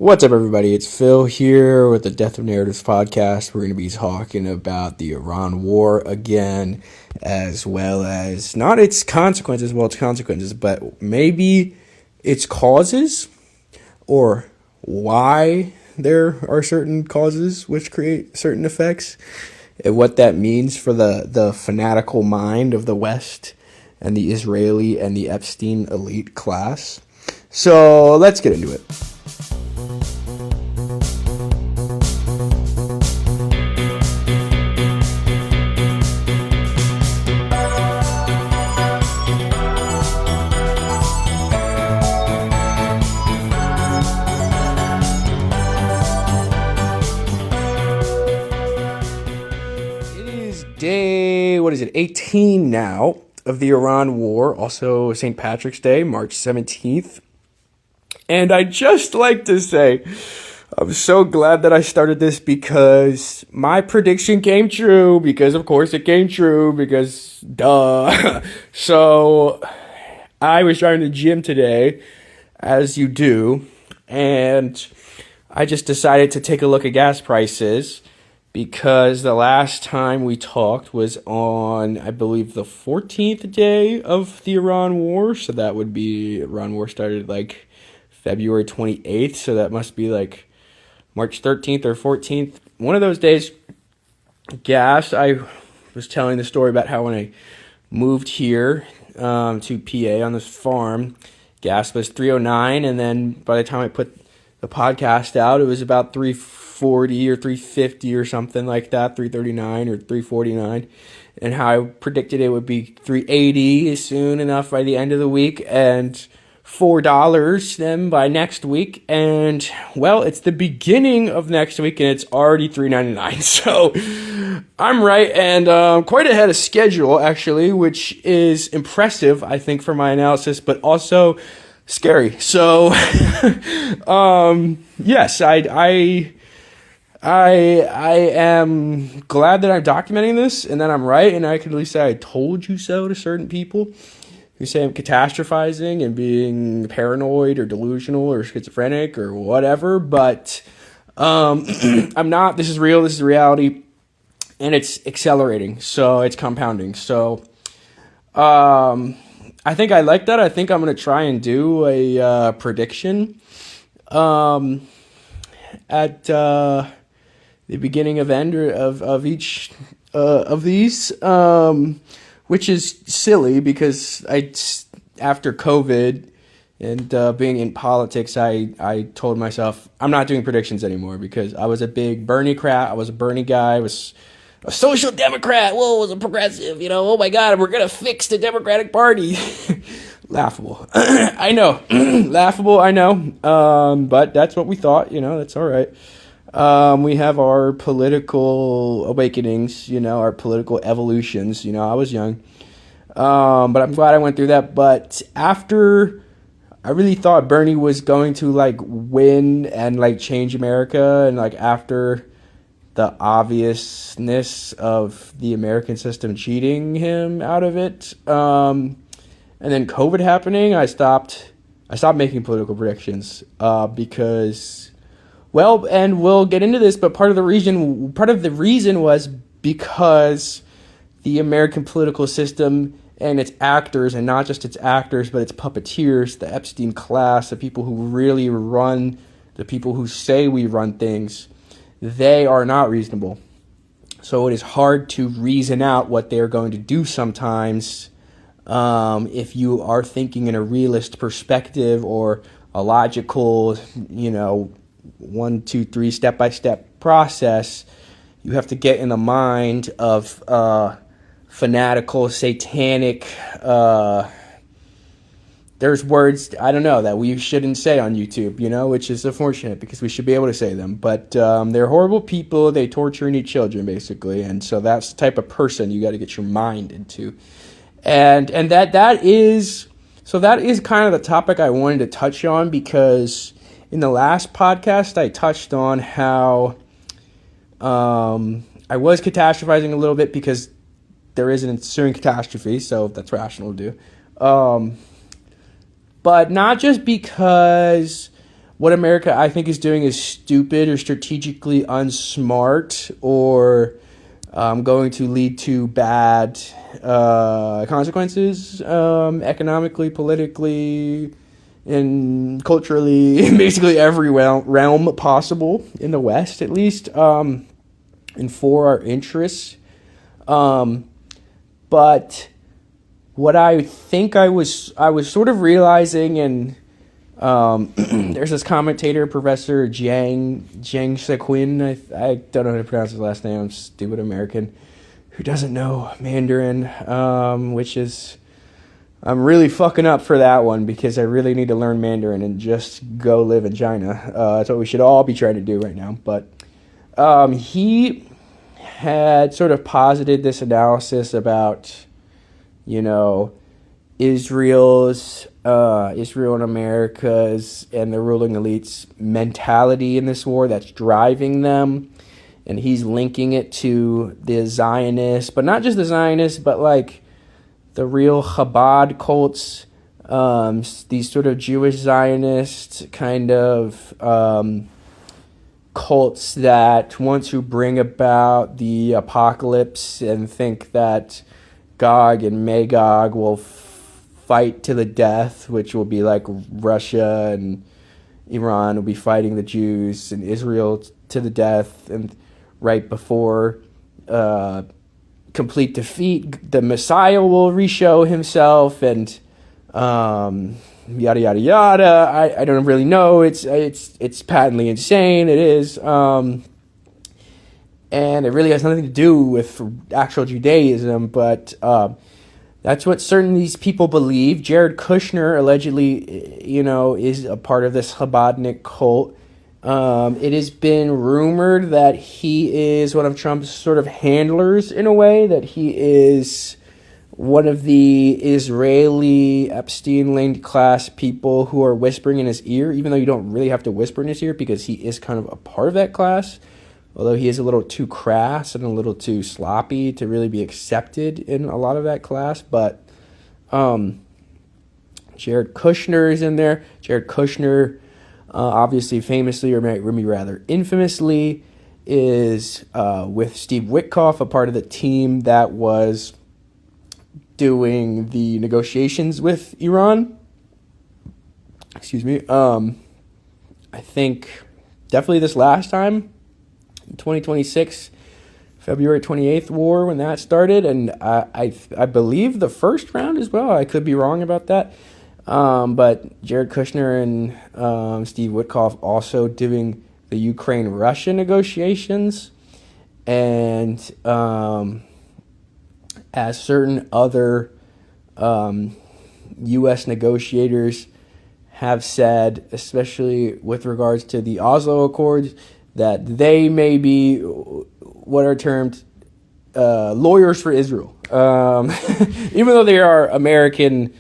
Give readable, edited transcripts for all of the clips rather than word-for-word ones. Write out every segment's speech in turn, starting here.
What's up, everybody? It's Phil here with the Death of Narratives podcast. We're going to be talking about the Iran war again, as well as not its consequences, but maybe its causes or why there are certain causes which create certain effects, and what that means for the fanatical mind of the West and the Israeli and the Epstein elite class. So let's get into it. Day, 18 now of the Iran war, also St. Patrick's Day, March 17th. And I'd just like to say, I'm so glad that I started this because my prediction came true, because of course it came true, because duh. So I was driving to the gym today, as you do, and I just decided to take a look at gas prices, because the last time we talked was on, I believe, the 14th day of the Iran war. So that would be, Iran war started like February 28th. So that must be like March 13th or 14th. One of those days, gas, I was telling the story about how when I moved here to PA on this farm, gas was $3.09. And then by the time I put the podcast out, it was about $3.40 or $3.50 or something like that, $3.39 or $3.49, and how I predicted it would be $3.80 soon enough by the end of the week, and $4 then by next week. And well, it's the beginning of next week and it's already $3.99. So I'm right, and quite ahead of schedule actually, which is impressive, I think, for my analysis, but also scary. So yes, I am glad that I'm documenting this and that I'm right, and I can at least say I told you so to certain people who say I'm catastrophizing and being paranoid or delusional or schizophrenic or whatever, but I'm not. This is real, this is reality, and it's accelerating, so it's compounding. So I think I like that. I think I'm going to try and do a prediction at the beginning of end of each of these, which is silly because after COVID and being in politics, I told myself I'm not doing predictions anymore, because I was a big Bernie-crat. I was a Bernie guy. I was a social democrat. Whoa, I was a progressive. Oh my God, we're gonna fix the Democratic Party. Laughable. I know. Laughable, I know. But that's what we thought. That's all right. We have our political awakenings, our political evolutions. I was young. But I'm glad I went through that. But after, I really thought Bernie was going to win and change America, and after the obviousness of the American system cheating him out of it, and then COVID happening, I stopped making political predictions, because, well, and we'll get into this, but part of the reason was because the American political system and its actors, and not just its actors, but its puppeteers, the Epstein class, the people who really run, the people who say we run things, they are not reasonable. So it is hard to reason out what they're going to do sometimes, if you are thinking in a realist perspective or a logical, 1, 2, 3 step-by-step process. You have to get in the mind of fanatical, satanic, there's words, I don't know, that we shouldn't say on YouTube, which is unfortunate because we should be able to say them. But they're horrible people. They torture and eat children, basically. And so that's the type of person you got to get your mind into. And that is kind of the topic I wanted to touch on, because in the last podcast I touched on how I was catastrophizing a little bit because there is an ensuing catastrophe, so that's rational to do. But not just because what America, I think, is doing is stupid or strategically unsmart or going to lead to bad consequences economically, politically, and culturally, in basically every realm possible in the West, at least, and for our interests. But what I think I was sort of realizing, and there's this commentator, Professor Jiang Sequin, I don't know how to pronounce his last name, I'm stupid American, who doesn't know Mandarin, which is, I'm really fucking up for that one because I really need to learn Mandarin and just go live in China. That's what we should all be trying to do right now. But he had sort of posited this analysis about, Israel and America's and the ruling elite's mentality in this war that's driving them. And he's linking it to the Zionists, but not just the Zionists, but like the real Chabad cults, these sort of Jewish Zionist kind of cults that want to bring about the apocalypse and think that Gog and Magog will fight to the death, which will be like Russia and Iran will be fighting the Jews and Israel to the death, and right before complete defeat, the Messiah will re-show himself, and yada yada yada. I don't really know. It's patently insane. It is, and it really has nothing to do with actual Judaism. But that's what certain these people believe. Jared Kushner allegedly, is a part of this Chabadnik cult. It has been rumored that he is one of Trump's sort of handlers in a way, that he is one of the Israeli Epstein-linked class people who are whispering in his ear, even though you don't really have to whisper in his ear because he is kind of a part of that class, although he is a little too crass and a little too sloppy to really be accepted in a lot of that class. But Jared Kushner is in there. Jared Kushner, obviously, famously, or maybe rather infamously, is with Steve Witkoff, a part of the team that was doing the negotiations with Iran. Excuse me. I think definitely this last time, 2026, February 28th war, when that started, and I believe the first round as well. I could be wrong about that. But Jared Kushner and Steve Witkoff also doing the Ukraine-Russia negotiations, and as certain other U.S. negotiators have said, especially with regards to the Oslo Accords, that they may be what are termed lawyers for Israel, even though they are American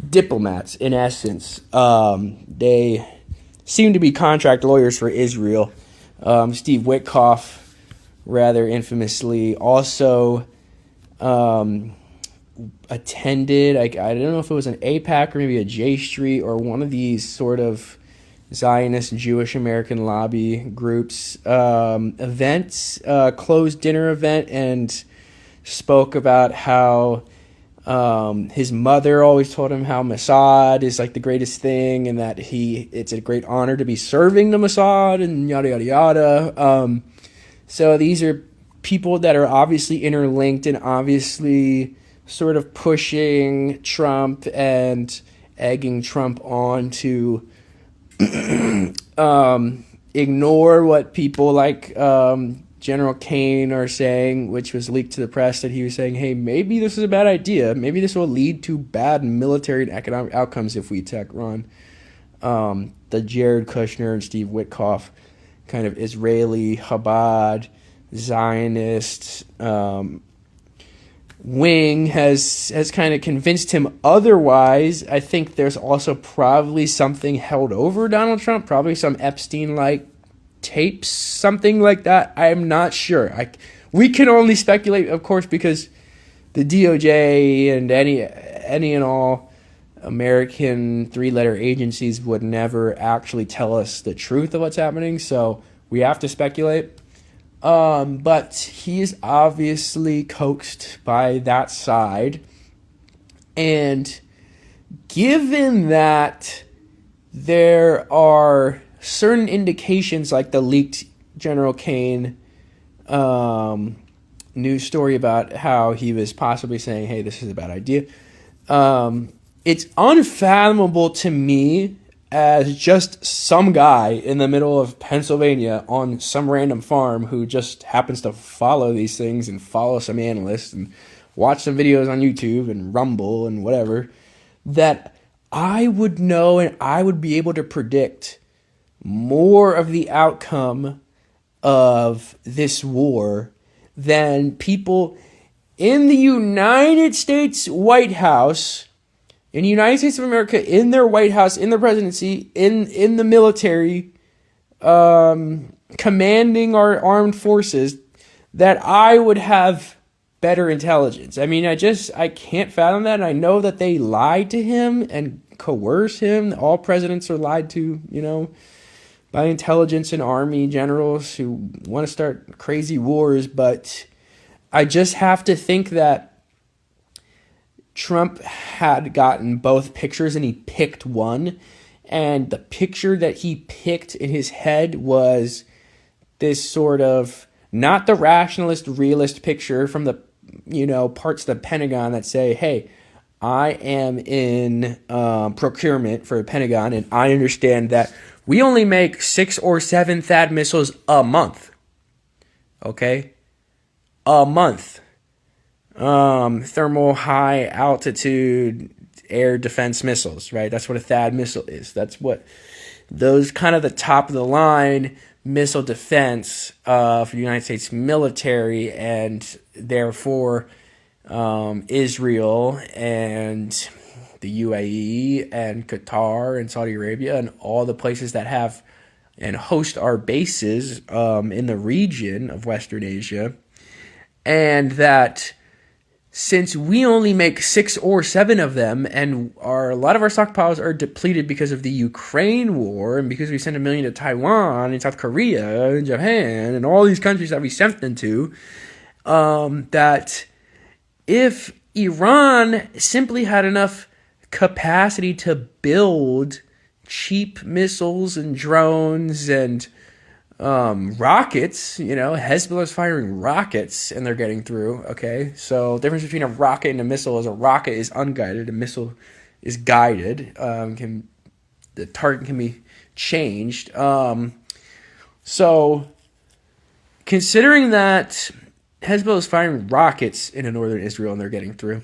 diplomats in essence. They seem to be contract lawyers for Israel. Steve Witkoff, rather infamously, also attended, I don't know if it was an AIPAC or maybe a J Street or one of these sort of Zionist Jewish American lobby groups events, closed dinner event, and spoke about how his mother always told him how Mossad is like the greatest thing, and that it's a great honor to be serving the Mossad, and yada yada yada. So these are people that are obviously interlinked and obviously sort of pushing Trump and egging Trump on to ignore what people like General Kane are saying, which was leaked to the press, that he was saying, hey, maybe this is a bad idea. Maybe this will lead to bad military and economic outcomes if we attack Iran. The Jared Kushner and Steve Witkoff kind of Israeli Chabad Zionist wing has kind of convinced him otherwise. I think there's also probably something held over Donald Trump, probably some Epstein-like tapes, something like that. I am not sure. We can only speculate, of course, because the DOJ and any and all American three-letter agencies would never actually tell us the truth of what's happening, so we have to speculate. But he is obviously coaxed by that side. And given that there are certain indications, like the leaked General Kane news story about how he was possibly saying, hey, this is a bad idea. It's unfathomable to me as just some guy in the middle of Pennsylvania on some random farm who just happens to follow these things and follow some analysts and watch some videos on YouTube and Rumble and whatever, that I would know and I would be able to predict more of the outcome of this war than people in the United States White House, in the United States of America, in their White House, in their presidency, in the military, commanding our armed forces, that I would have better intelligence. I mean, I can't fathom that. And I know that they lied to him and coerce him. All presidents are lied to, by intelligence and army generals who want to start crazy wars. But I just have to think that Trump had gotten both pictures and he picked one. And the picture that he picked in his head was this sort of, not the rationalist, realist picture from the, parts of the Pentagon that say, hey, I am in procurement for the Pentagon, and I understand that we only make 6 or 7 THAAD missiles a month. Okay? A month. Thermal high altitude air defense missiles, right? That's what a THAAD missile is. That's what those kind of the top of the line missile defense for the United States military, and therefore Israel and the UAE and Qatar and Saudi Arabia and all the places that have and host our bases in the region of Western Asia, and that since we only make 6 or 7 of them, and a lot of our stockpiles are depleted because of the Ukraine war, and because we sent 1 million to Taiwan and South Korea and Japan and all these countries that we sent them to, that if Iran simply had enough capacity to build cheap missiles and drones and rockets, Hezbollah's firing rockets and they're getting through. Okay, so the difference between a rocket and a missile is a rocket is unguided, a missile is guided. The target can be changed. So considering that Hezbollah is firing rockets into northern Israel and they're getting through,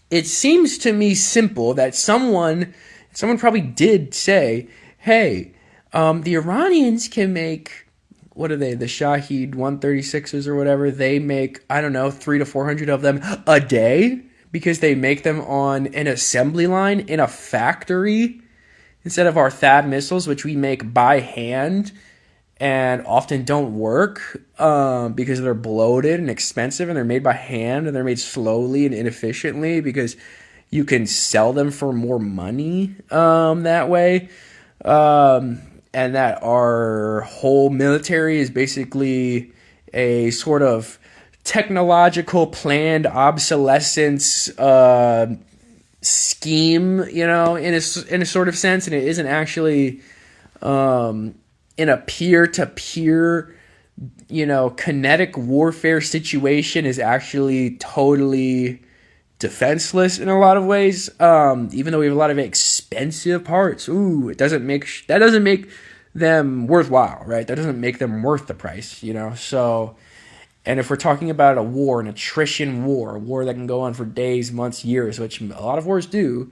it seems to me simple that someone probably did say, hey, the Iranians can make, what are they, the Shahed 136s or whatever, they make, 300 to 400 of them a day because they make them on an assembly line in a factory instead of our THAAD missiles, which we make by hand and often don't work because they're bloated and expensive and they're made by hand and they're made slowly and inefficiently because you can sell them for more money that way. And that our whole military is basically a sort of technological planned obsolescence scheme, in a sort of sense, and it isn't actually in a peer-to-peer, kinetic warfare situation is actually totally defenseless in a lot of ways, even though we have a lot of expensive parts. That doesn't make them worthwhile, right? That doesn't make them worth the price, So, and if we're talking about a war, an attrition war, a war that can go on for days, months, years, which a lot of wars do,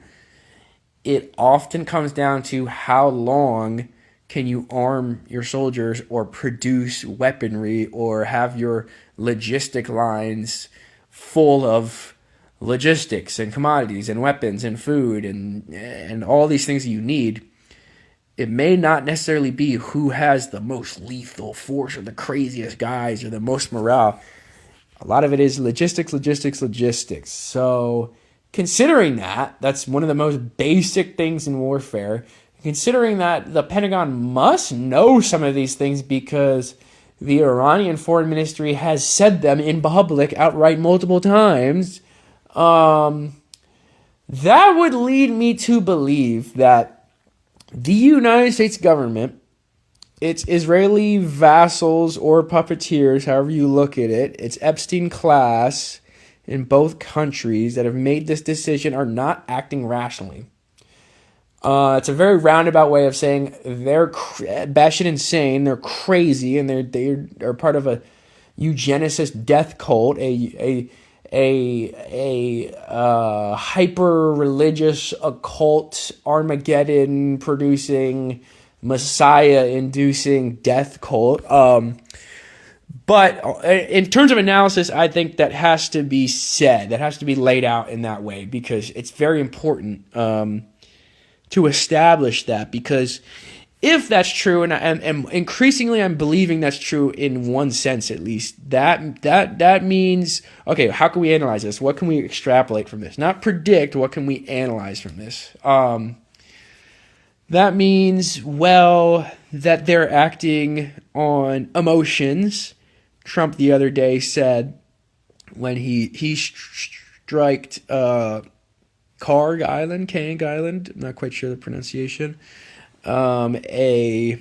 it often comes down to how long can you arm your soldiers or produce weaponry or have your logistic lines full of logistics and commodities and weapons and food and all these things that you need. It may not necessarily be who has the most lethal force or the craziest guys or the most morale. A lot of it is logistics. So considering that, that's one of the most basic things in warfare. Considering that the Pentagon must know some of these things because the Iranian foreign ministry has said them in public outright multiple times, that would lead me to believe that the United States government, its Israeli vassals or puppeteers, however you look at it, its Epstein class in both countries that have made this decision are not acting rationally. It's a very roundabout way of saying they're batshit insane, they're crazy, and they're part of a eugenicist death cult, a hyper religious occult Armageddon producing Messiah inducing death cult. But in terms of analysis, I think that has to be said, that has to be laid out in that way, because it's very important to establish that, because if that's true, and increasingly I'm believing that's true in one sense at least, that means, okay, how can we analyze this? What can we extrapolate from this? Not predict, what can we analyze from this? That means, well, that they're acting on emotions. Trump the other day said when he striked Kang Island, I'm not quite sure the pronunciation, a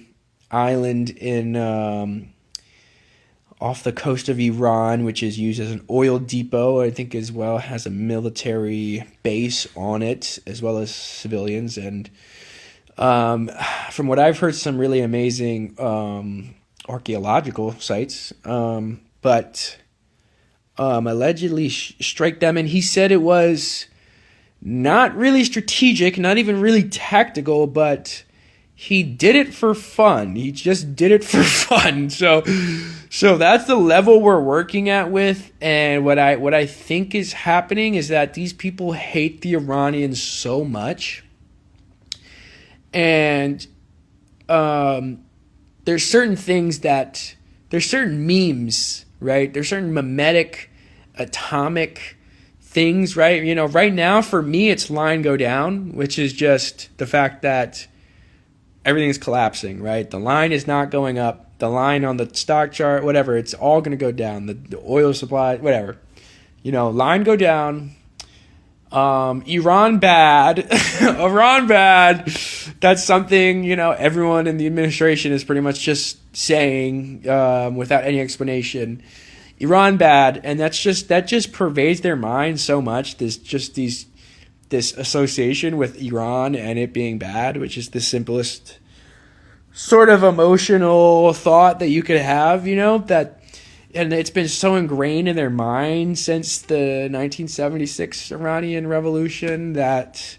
island in off the coast of Iran, which is used as an oil depot, I think, as well, has a military base on it, as well as civilians. And from what I've heard, some really amazing archaeological sites, but allegedly strike them. And he said it was not really strategic, not even really tactical, but he did it for fun. He just did it for fun. So that's the level we're working at with. And what I think is happening is that these people hate the Iranians so much. And there's certain things there's certain memes, right? There's certain mimetic, atomic things, right? You know, right now for me, it's line go down, which is just the fact that everything is collapsing, right? The line is not going up. The line on the stock chart, whatever, it's all going to go down. The oil supply, whatever. You know, line go down. Iran bad. Iran bad. That's something, you know, everyone in the administration is pretty much just saying without any explanation. Iran bad, and that just pervades their mind so much. This association with Iran and it being bad, which is the simplest sort of emotional thought that you could have, you know, that, and it's been so ingrained in their mind since the 1976 Iranian Revolution that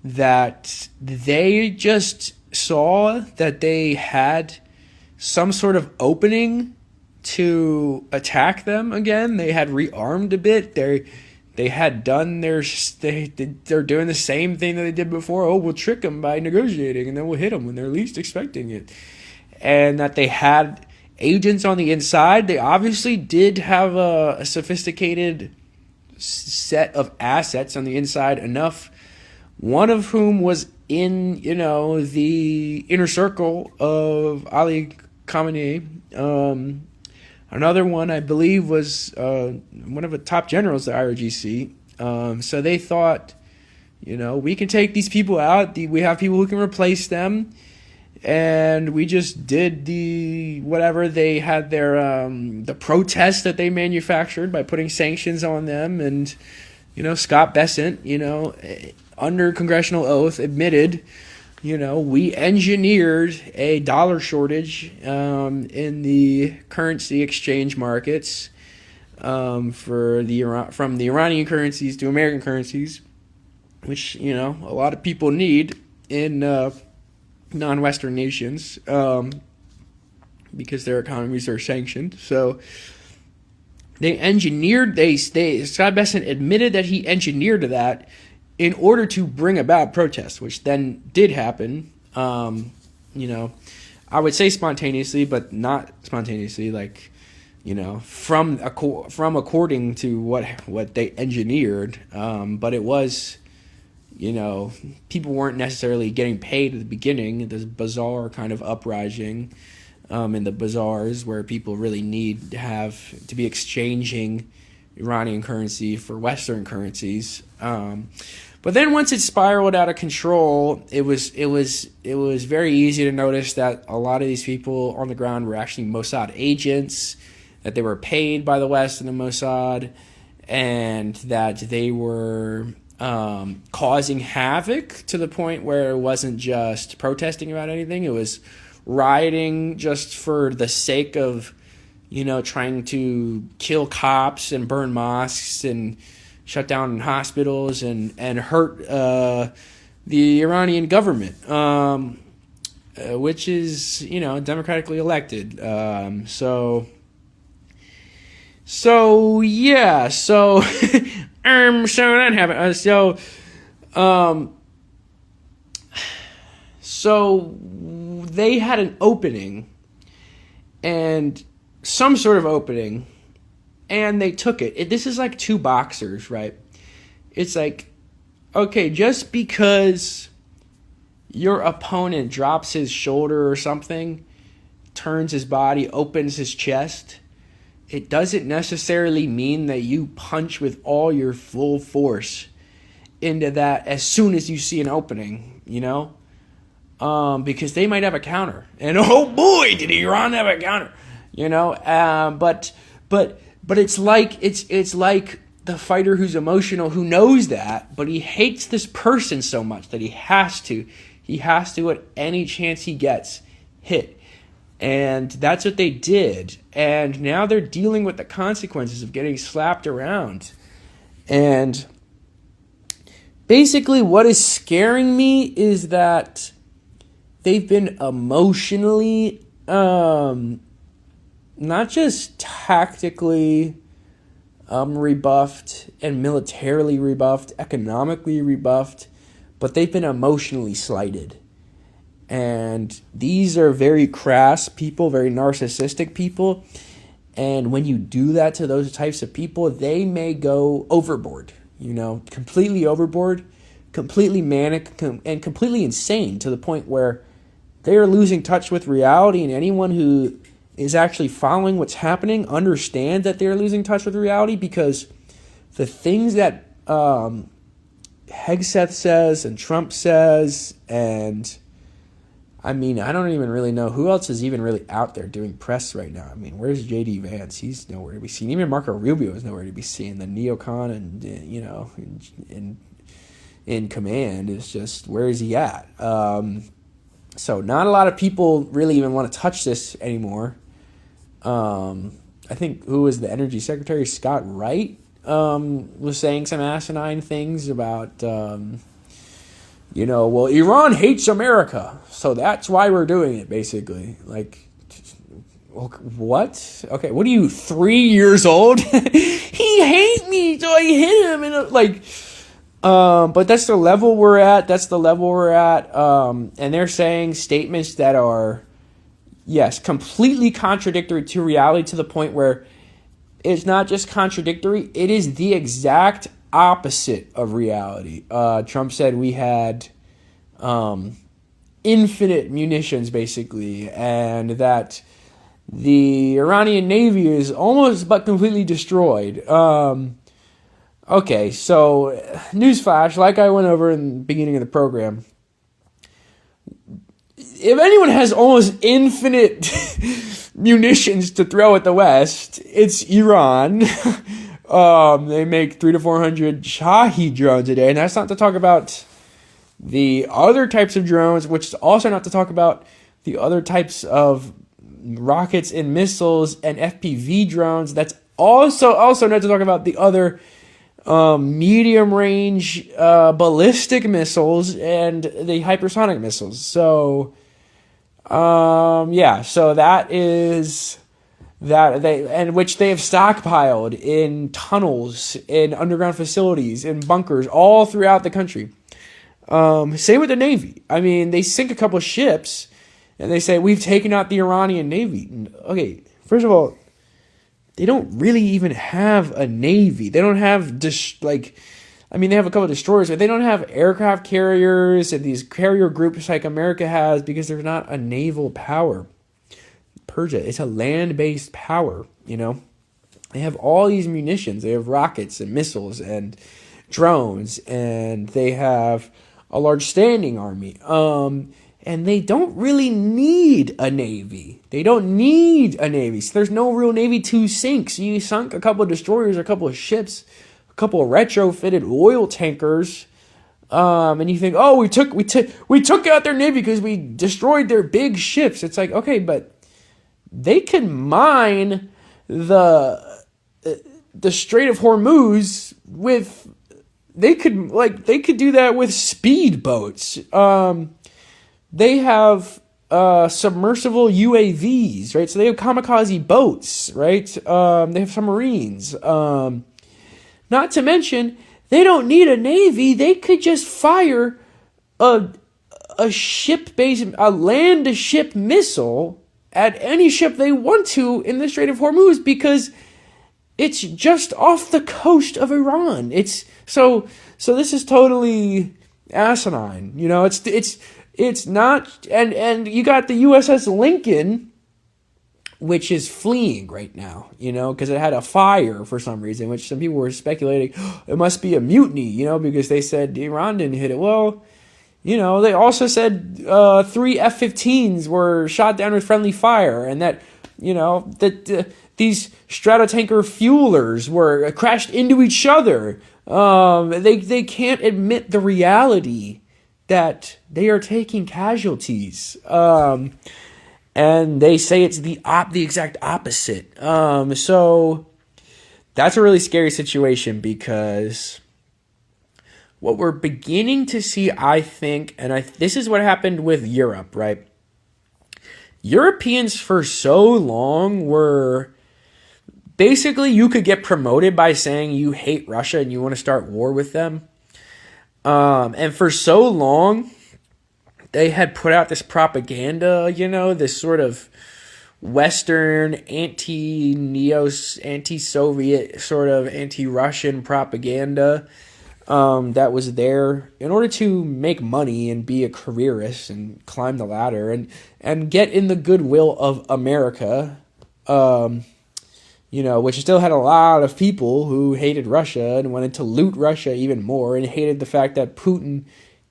that they just saw that they had some sort of opening to attack them again. They had rearmed a bit. They had done they're doing the same thing that they did before. Oh, we'll trick them by negotiating, and then we'll hit them when they're least expecting it. And that they had agents on the inside. They obviously did have a sophisticated set of assets on the inside, enough, one of whom was in, you know, the inner circle of Ali Khamenei. Another one, I believe, was one of the top generals of the IRGC. So they thought, you know, we can take these people out. We have people who can replace them. And we just did whatever they had their, the protests that they manufactured by putting sanctions on them. And, you know, Scott Bessent, you know, under congressional oath admitted, you know, we engineered a dollar shortage in the currency exchange markets from the Iranian currencies to American currencies, which, you know, a lot of people need in non-Western nations because their economies are sanctioned. So they engineered, Scott Bessent admitted that he engineered that in order to bring about protests, which then did happen, you know, I would say spontaneously, but not spontaneously. Like, from according to what they engineered. But it was, people weren't necessarily getting paid at the beginning. This bizarre kind of uprising in the bazaars where people really need to be exchanging Iranian currency for Western currencies. But then once it spiraled out of control, it was very easy to notice that a lot of these people on the ground were actually Mossad agents, that they were paid by the West and the Mossad, and that they were causing havoc to the point where it wasn't just protesting about anything. It was rioting just for the sake of, trying to kill cops and burn mosques and shut down hospitals and hurt the Iranian government, which is, democratically elected. So yeah, so that happened. So they had an opening, and some sort of opening, and they took it. This is like two boxers, right? It's like, okay, just because your opponent drops his shoulder or something, turns his body, opens his chest, it doesn't necessarily mean that you punch with all your full force into that as soon as you see an opening, because they might have a counter. And oh boy, did Iran have a counter, but it's like the fighter who's emotional, who knows that, but he hates this person so much that he has to at any chance he gets hit. And that's what they did. And now they're dealing with the consequences of getting slapped around. And basically what is scaring me is that they've been emotionally, not just tactically rebuffed and militarily rebuffed, economically rebuffed, but they've been emotionally slighted. And these are very crass people, very narcissistic people. And when you do that to those types of people, they may go overboard, completely overboard, completely manic, and completely insane, to the point where they are losing touch with reality. And anyone who is actually following what's happening understands that they're losing touch with reality, because the things that Hegseth says and Trump says, and I don't even really know who else is even really out there doing press right now. Where's J.D. Vance? He's nowhere to be seen. Even Marco Rubio is nowhere to be seen. The neocon and in command is just, where is he at? So not a lot of people really even want to touch this anymore. I think, who was the energy secretary? Scott Wright was saying some asinine things about, well, Iran hates America, so that's why we're doing it, basically. Like, what? Okay, what are you, 3 years old? He hates me, so I hit him. And but that's the level we're at. And they're saying statements that are, yes, completely contradictory to reality, to the point where it's not just contradictory, it is the exact opposite of reality. Trump said we had infinite munitions, basically, and that the Iranian Navy is almost but completely destroyed. Okay, so newsflash, like I went over in the beginning of the program, if anyone has almost infinite munitions to throw at the West, it's Iran. They make 300 to 400 Shahed drones a day, and that's not to talk about the other types of drones, which is also not to talk about the other types of rockets and missiles and FPV drones. That's also not to talk about the other medium range ballistic missiles and the hypersonic missiles. So so that is that which they have stockpiled in tunnels, in underground facilities, in bunkers all throughout the country. Same with the Navy. They sink a couple of ships and they say, we've taken out the Iranian Navy. Okay, first of all, they don't really even have a navy. They don't have they have a couple of destroyers, but they don't have aircraft carriers and these carrier groups like America has because they're not a naval power. Persia, it's a land-based power, They have all these munitions. They have rockets and missiles and drones, and they have a large standing army. And they don't really need a navy. They don't need a navy. So there's no real navy to sink. So you sunk a couple of destroyers, a couple of ships, a couple of retrofitted oil tankers, and you think, oh, we took out their navy because we destroyed their big ships. It's like, okay, but they can mine the Strait of Hormuz with. They could do that with speedboats. They have submersible UAVs, right? So they have kamikaze boats, right? They have submarines. Not to mention, they don't need a navy. They could just fire a land-to-ship missile at any ship they want to in the Strait of Hormuz because it's just off the coast of Iran. So this is totally asinine. It's not, and you got the USS Lincoln, which is fleeing right now, because it had a fire for some reason, which some people were speculating it must be a mutiny, because they said Iran didn't hit it. Well, they also said 3 F-15s were shot down with friendly fire, and that, these Stratotanker fuelers were crashed into each other. They can't admit the reality that they are taking casualties. And they say it's the exact opposite. So that's a really scary situation because what we're beginning to see, I think, and this is what happened with Europe, right? Europeans for so long were basically, you could get promoted by saying you hate Russia and you want to start war with them. And for so long, they had put out this propaganda, this sort of Western anti-Soviet, sort of anti-Russian propaganda that was there in order to make money and be a careerist and climb the ladder and get in the goodwill of America, which still had a lot of people who hated Russia and wanted to loot Russia even more and hated the fact that Putin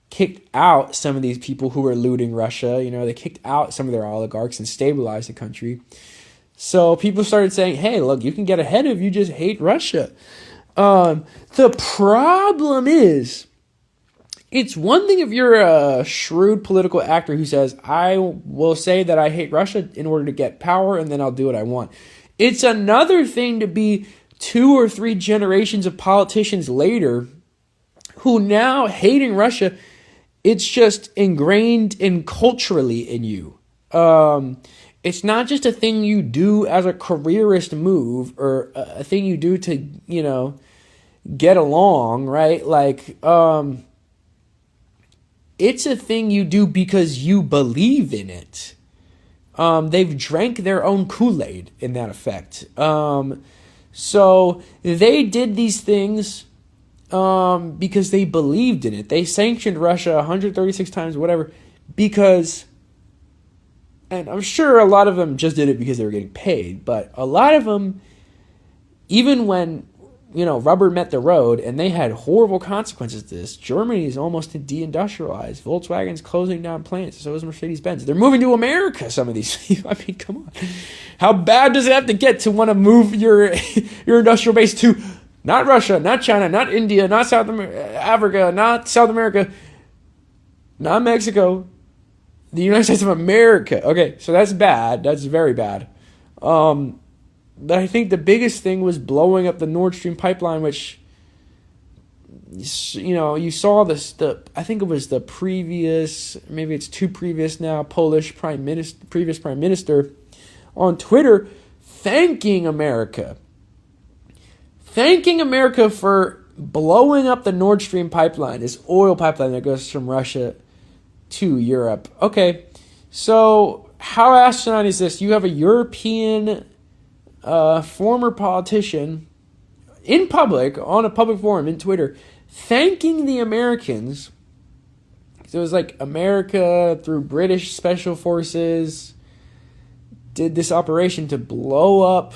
kicked out some of these people who were looting Russia. They kicked out some of their oligarchs and stabilized the country. So people started saying, hey, look, you can get ahead if you just hate Russia. The problem is, it's one thing if you're a shrewd political actor who says, I will say that I hate Russia in order to get power and then I'll do what I want. It's another thing to be 2 or 3 generations of politicians later who now hating Russia, it's just ingrained culturally in you. It's not just a thing you do as a careerist move or a thing you do to, get along, right? It's a thing you do because you believe in it. They've drank their own Kool-Aid in that effect. So they did these things because they believed in it. They sanctioned Russia 136 times, whatever, because, and I'm sure a lot of them just did it because they were getting paid, but a lot of them, even when, rubber met the road and they had horrible consequences to this. Germany is almost deindustrialized. Volkswagen's closing down plants. So is Mercedes-Benz. They're moving to America, some of these people. I mean, come on. How bad does it have to get to want to move your industrial base to not Russia, not China, not India, not Africa, not South America, not Mexico, the United States of America. Okay, so that's bad. That's very bad. But I think the biggest thing was blowing up the Nord Stream pipeline, which, you saw this. I think it was the previous, maybe it's 2 previous now, Polish previous prime minister on Twitter thanking America for blowing up the Nord Stream pipeline, this oil pipeline that goes from Russia to Europe. Okay, so how asinine is this? You have a European a former politician in public, on a public forum in Twitter, thanking the Americans. So it was like America, through British special forces, did this operation to blow up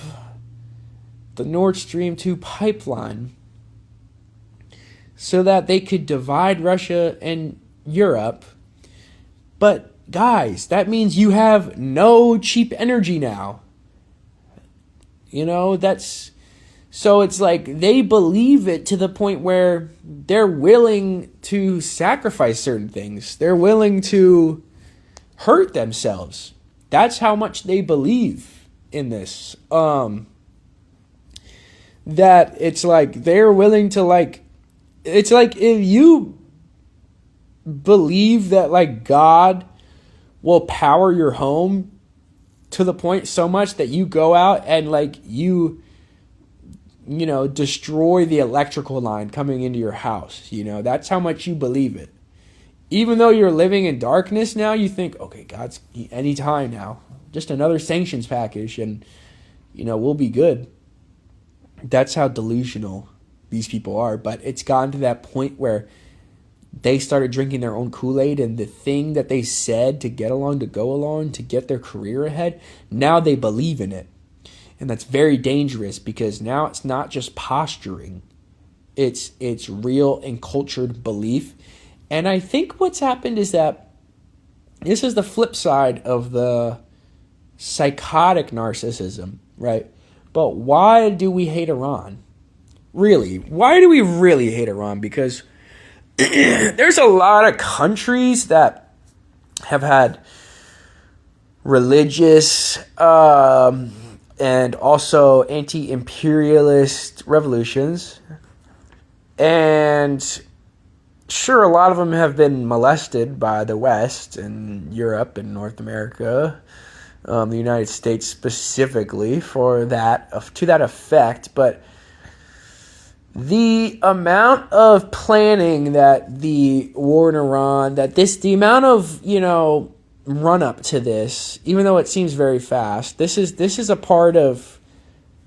the Nord Stream 2 pipeline so that they could divide Russia and Europe. But guys, that means you have no cheap energy now. You know, so it's like they believe it to the point where they're willing to sacrifice certain things. They're willing to hurt themselves. That's how much they believe in this. That it's like they're willing to, like, it's like if you believe that, like, God will power your home to the point so much that you go out and, like, you know, destroy the electrical line coming into your house. You know, that's how much you believe it. Even though you're living in darkness now, you think, okay, God's anytime now. Just another sanctions package and, you know, we'll be good. That's how delusional these people are. But it's gotten to that point where they started drinking their own Kool-Aid, and the thing that they said to get along, to go along, to get their career ahead, now they believe in it. And that's very dangerous because now it's not just posturing. It's real and cultured belief. And I think what's happened is that this is the flip side of the psychotic narcissism, right? But why do we hate Iran? Really? Why do we really hate Iran? Because there's a lot of countries that have had religious and also anti-imperialist revolutions. And sure, a lot of them have been molested by the West and Europe and North America, the United States specifically, for that, to that effect. But the amount of planning that the war in Iran, the amount of, you know, run up to this, even though it seems very fast, this is a part of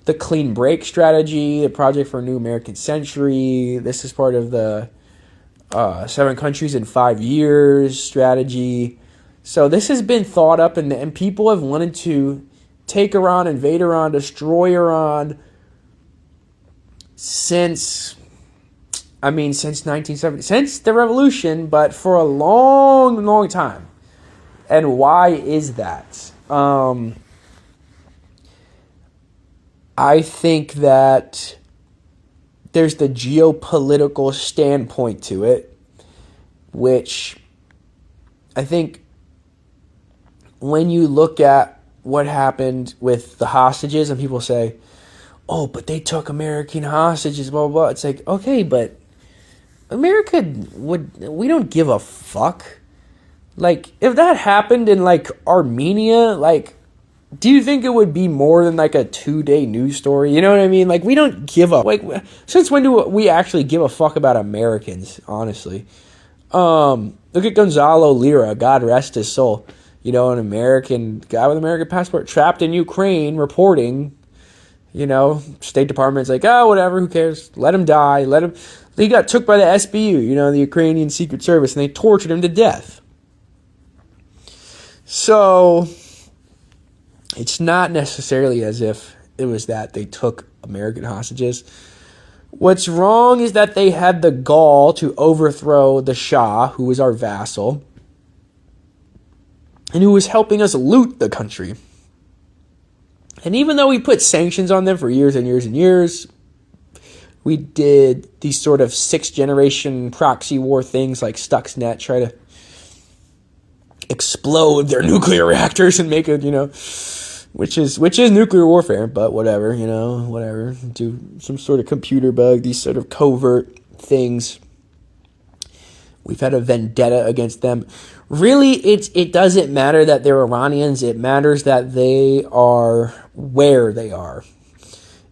the clean break strategy, the Project for a New American Century. This is part of the 7 countries in 5 years strategy. So this has been thought up, and people have wanted to take Iran, invade Iran, destroy Iran since 1970, since the revolution, but for a long, long time. And why is that? I think that there's the geopolitical standpoint to it, which I think when you look at what happened with the hostages and people say, oh, but they took American hostages, blah, blah, blah. It's like, okay, but we don't give a fuck. Like, if that happened in, like, Armenia, like, do you think it would be more than, like, a 2-day news story? You know what I mean? Like, we don't give a... Like, since when do we actually give a fuck about Americans, honestly? Look at Gonzalo Lira, God rest his soul. You know, an American guy with an American passport trapped in Ukraine reporting, you know, State Department's like, oh, whatever, who cares? Let him die. He got took by the SBU, you know, the Ukrainian Secret Service, and they tortured him to death. So it's not necessarily as if it was that they took American hostages. What's wrong is that they had the gall to overthrow the Shah, who was our vassal, and who was helping us loot the country. And even though we put sanctions on them for years and years and years, we did these sort of 6th-generation proxy war things like Stuxnet, try to explode their nuclear reactors and make it, you know, which is nuclear warfare, but whatever, you know, whatever. Do some sort of computer bug, these sort of covert things. We've had a vendetta against them. Really, it doesn't matter that they're Iranians. It matters that they are where they are.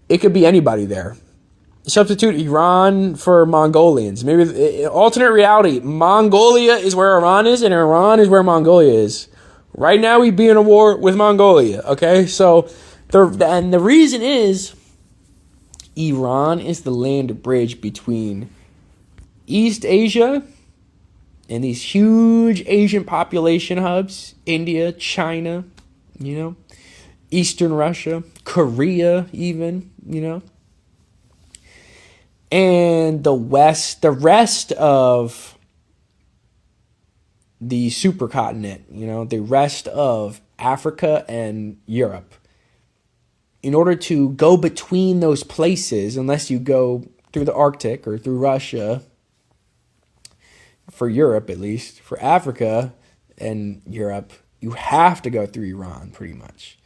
It could be anybody there. Substitute Iran for Mongolians. Maybe alternate reality. Mongolia is where Iran is, and Iran is where Mongolia is. Right now, we'd be in a war with Mongolia, okay? So And the reason is Iran is the land bridge between East Asia and these huge Asian population hubs, India, China, Eastern Russia, Korea even, and the rest of the supercontinent, the rest of Africa and Europe. In order to go between those places, unless you go through the Arctic or through Russia, for Europe at least, for Africa and Europe, you have to go through Iran pretty much.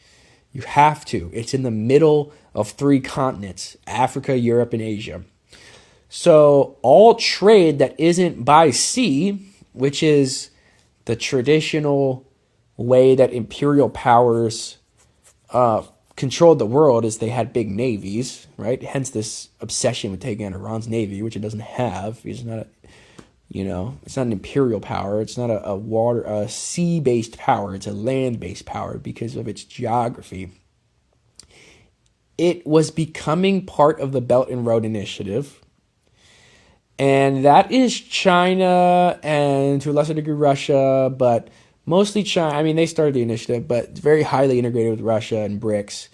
You have to. It's in the middle of three continents, Africa, Europe, and Asia. So all trade that isn't by sea, which is the traditional way that imperial powers controlled the world, is they had big navies, right? Hence this obsession with taking on Iran's navy, which it doesn't have. It's not it's not an imperial power. It's not a sea-based power. It's a land-based power because of its geography. It was becoming part of the Belt and Road Initiative. And that is China and to a lesser degree Russia, but mostly China. I mean, they started the initiative, but it's very highly integrated with Russia and BRICS.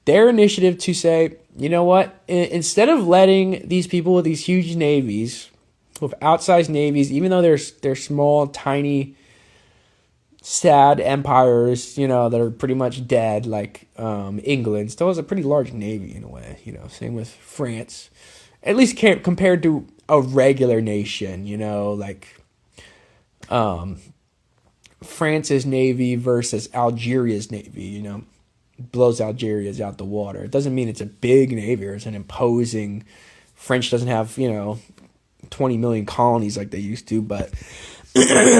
Their initiative to say, you know what, instead of letting these people with these huge navies, with outsized navies, even though they're small, tiny, sad empires, that are pretty much dead, like England, still has a pretty large navy in a way, same with France. At least compared to a regular nation, like France's navy versus Algeria's navy, blows Algeria's out the water. It doesn't mean it's a big navy or it's an imposing. French doesn't have, 20 million colonies like they used to, but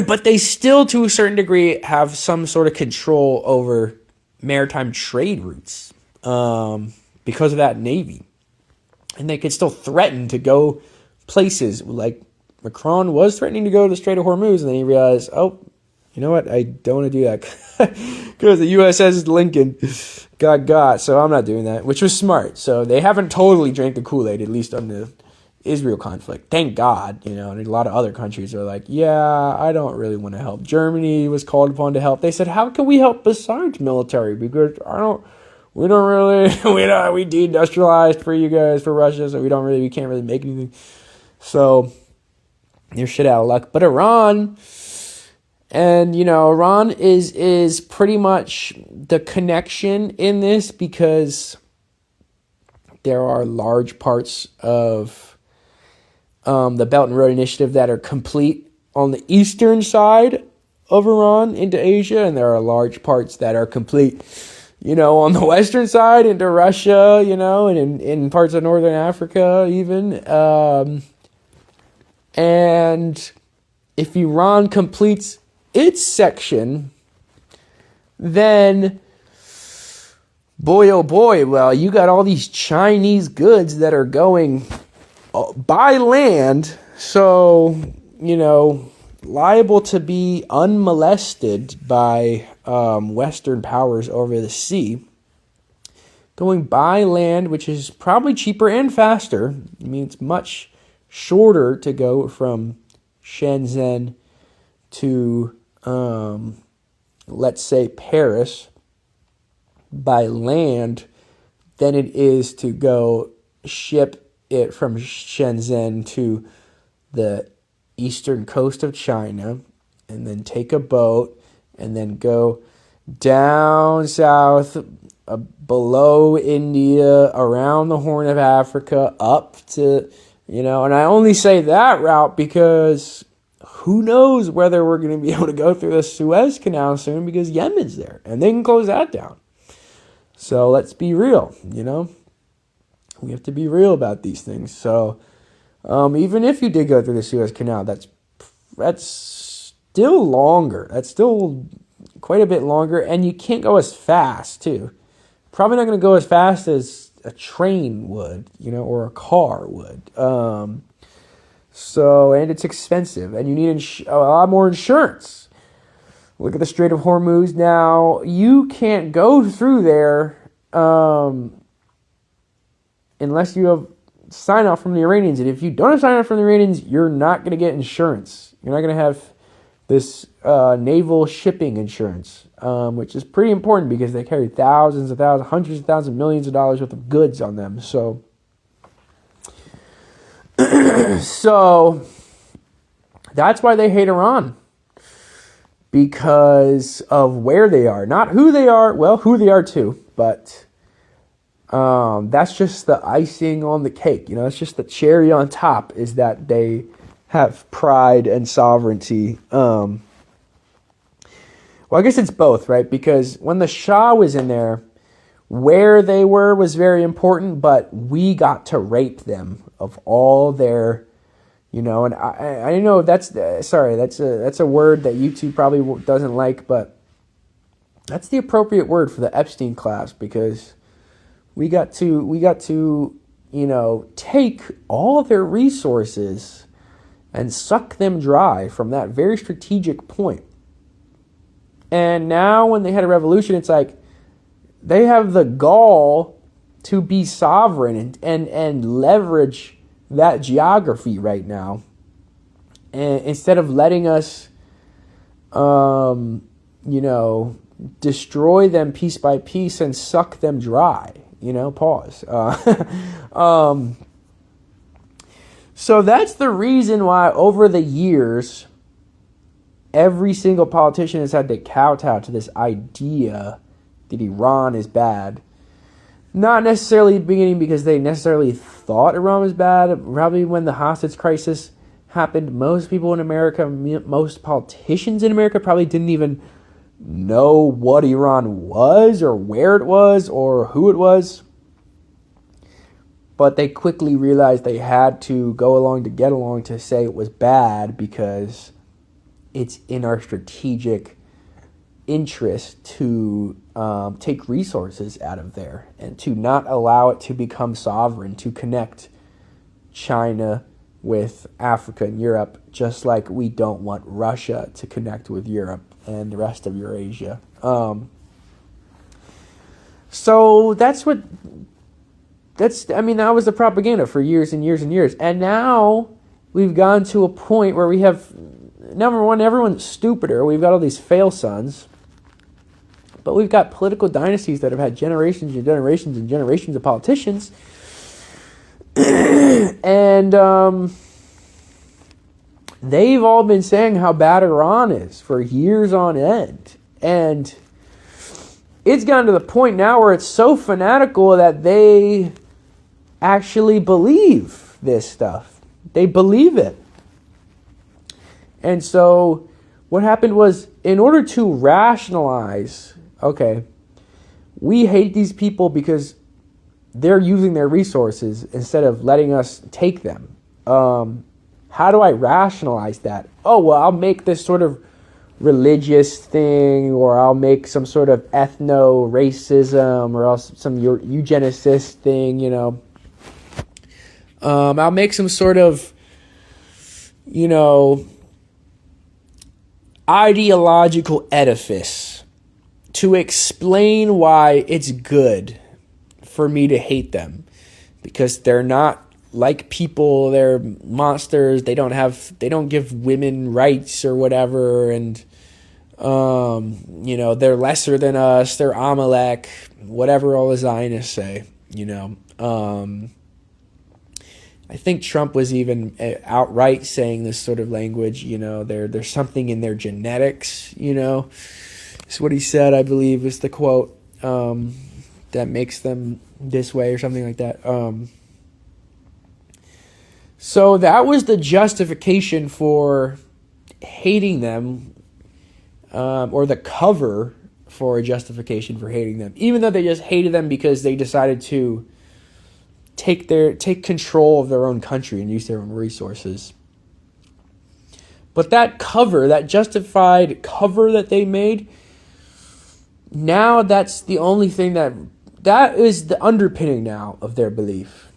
but they still, to a certain degree, have some sort of control over maritime trade routes because of that navy. And they could still threaten to go places. Like Macron was threatening to go to the Strait of Hormuz, and then he realized, oh, you know what? I don't want to do that because the USS Lincoln got. So I'm not doing that, which was smart. So they haven't totally drank the Kool-Aid, at least on the Israel conflict. Thank God, and a lot of other countries are like, yeah, I don't really want to help. Germany was called upon to help. They said, how can we help besides military? Because we deindustrialized for you guys, for Russia, so we can't really make anything. So you're shit out of luck. But Iran, and Iran is pretty much the connection in this, because there are large parts of the Belt and Road Initiative that are complete on the eastern side of Iran into Asia, and there are large parts that are complete on the western side into Russia, and in parts of northern Africa even. And if Iran completes its section, then, boy, oh boy, well, you got all these Chinese goods that are going by land, so, liable to be unmolested by Western powers over the sea, going by land, which is probably cheaper and faster. I mean, it's much shorter to go from Shenzhen to, let's say, Paris by land than it is to go ship it from Shenzhen to the eastern coast of China, and then take a boat, and then go down south, below India, around the Horn of Africa, up to, and I only say that route because who knows whether we're going to be able to go through the Suez Canal soon, because Yemen's there, and they can close that down. So let's be real, We have to be real about these things. So even if you did go through the Suez Canal, that's still longer. That's still quite a bit longer, and you can't go as fast, too. Probably not going to go as fast as a train would, or a car would. So, and it's expensive, and you need a lot more insurance. Look at the Strait of Hormuz now. You can't go through there unless you have sign off from the Iranians. And if you don't have sign off from the Iranians, you're not going to get insurance. You're not going to have this naval shipping insurance, which is pretty important because they carry thousands of thousands, hundreds of thousands, millions of dollars worth of goods on them. So, so that's why they hate Iran. Because of where they are. Not who they are. Well, who they are too. But that's just the icing on the cake. It's just the cherry on top is that they have pride and sovereignty. Well, I guess it's both, right? Because when the Shah was in there, where they were was very important. But we got to rape them of all their... and I know that's a word that YouTube probably doesn't like, but that's the appropriate word for the Epstein class, because we got to take all their resources and suck them dry from that very strategic point. And now when they had a revolution, it's like they have the gall to be sovereign and leverage that geography right now, and instead of letting us destroy them piece by piece and suck them dry, pause. So that's the reason why over the years every single politician has had to kowtow to this idea that Iran is bad. Not necessarily beginning because they necessarily thought Iran was bad. Probably when the hostage crisis happened, most people in America, most politicians in America probably didn't even know what Iran was or where it was or who it was. But they quickly realized they had to go along to get along to say it was bad because it's in our strategic interest to take resources out of there and to not allow it to become sovereign, to connect China with Africa and Europe, just like we don't want Russia to connect with Europe and the rest of Eurasia. So that was the propaganda for years and years and years. And now we've gone to a point where we have, number one, everyone's stupider. We've got all these fail sons. But we've got political dynasties that have had generations and generations and generations of politicians. And they've all been saying how bad Iran is for years on end. And it's gotten to the point now where it's so fanatical that they actually believe this stuff. They believe it. And so what happened was, in order to rationalize, okay, we hate these people because they're using their resources instead of letting us take them. How do I rationalize that? Oh, well, I'll make this sort of religious thing, or I'll make some sort of ethno-racism, or else some eugenicist thing, I'll make some sort of, ideological edifice to explain why it's good for me to hate them, because they're not like people, they're monsters, they don't give women rights or whatever, and they're lesser than us, they're Amalek, whatever all the Zionists say. I think Trump was even outright saying this sort of language. There's something in their genetics, It's what he said, I believe, is the quote, that makes them this way or something like that. So that was the justification for hating them, or the cover for a justification for hating them, even though they just hated them because they decided to take control of their own country and use their own resources. But that cover, that justified cover that they made, now that's the only thing that is the underpinning now of their belief.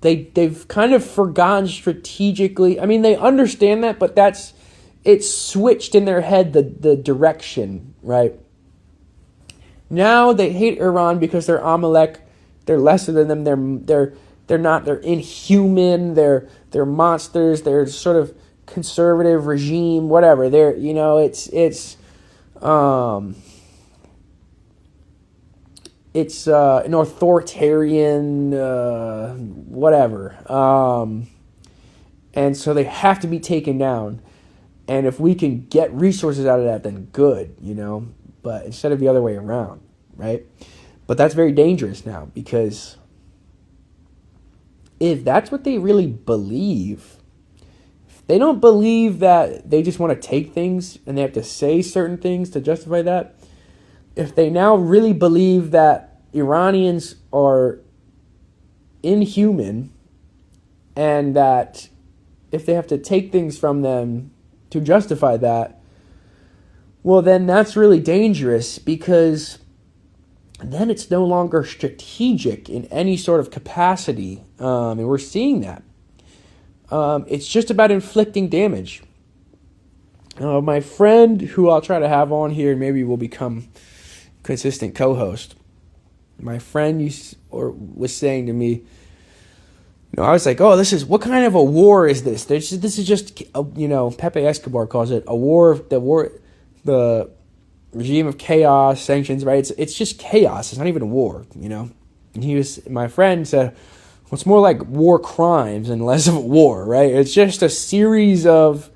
They've kind of forgotten strategically. I mean, they understand that, but it's switched in their head the direction, right? Now they hate Iran because they're Amalek, they're lesser than them, they're inhuman, they're monsters, they're sort of conservative regime, whatever. They're, it's an authoritarian, whatever. And so they have to be taken down. And if we can get resources out of that, then good, But instead of the other way around, right? But that's very dangerous now, because if that's what they really believe, if they don't believe that they just want to take things and they have to say certain things to justify that, if they now really believe that Iranians are inhuman and that if they have to take things from them to justify that, well, then that's really dangerous, because then it's no longer strategic in any sort of capacity, and we're seeing that. It's just about inflicting damage. My friend, who I'll try to have on here, maybe will become consistent co-host. My friend was saying to me, I was like, what kind of a war is this? This is just, Pepe Escobar calls it a war, the regime of chaos, sanctions, right? It's just chaos. It's not even a war, And my friend said, well, it's more like war crimes and less of a war, right? It's just a series of,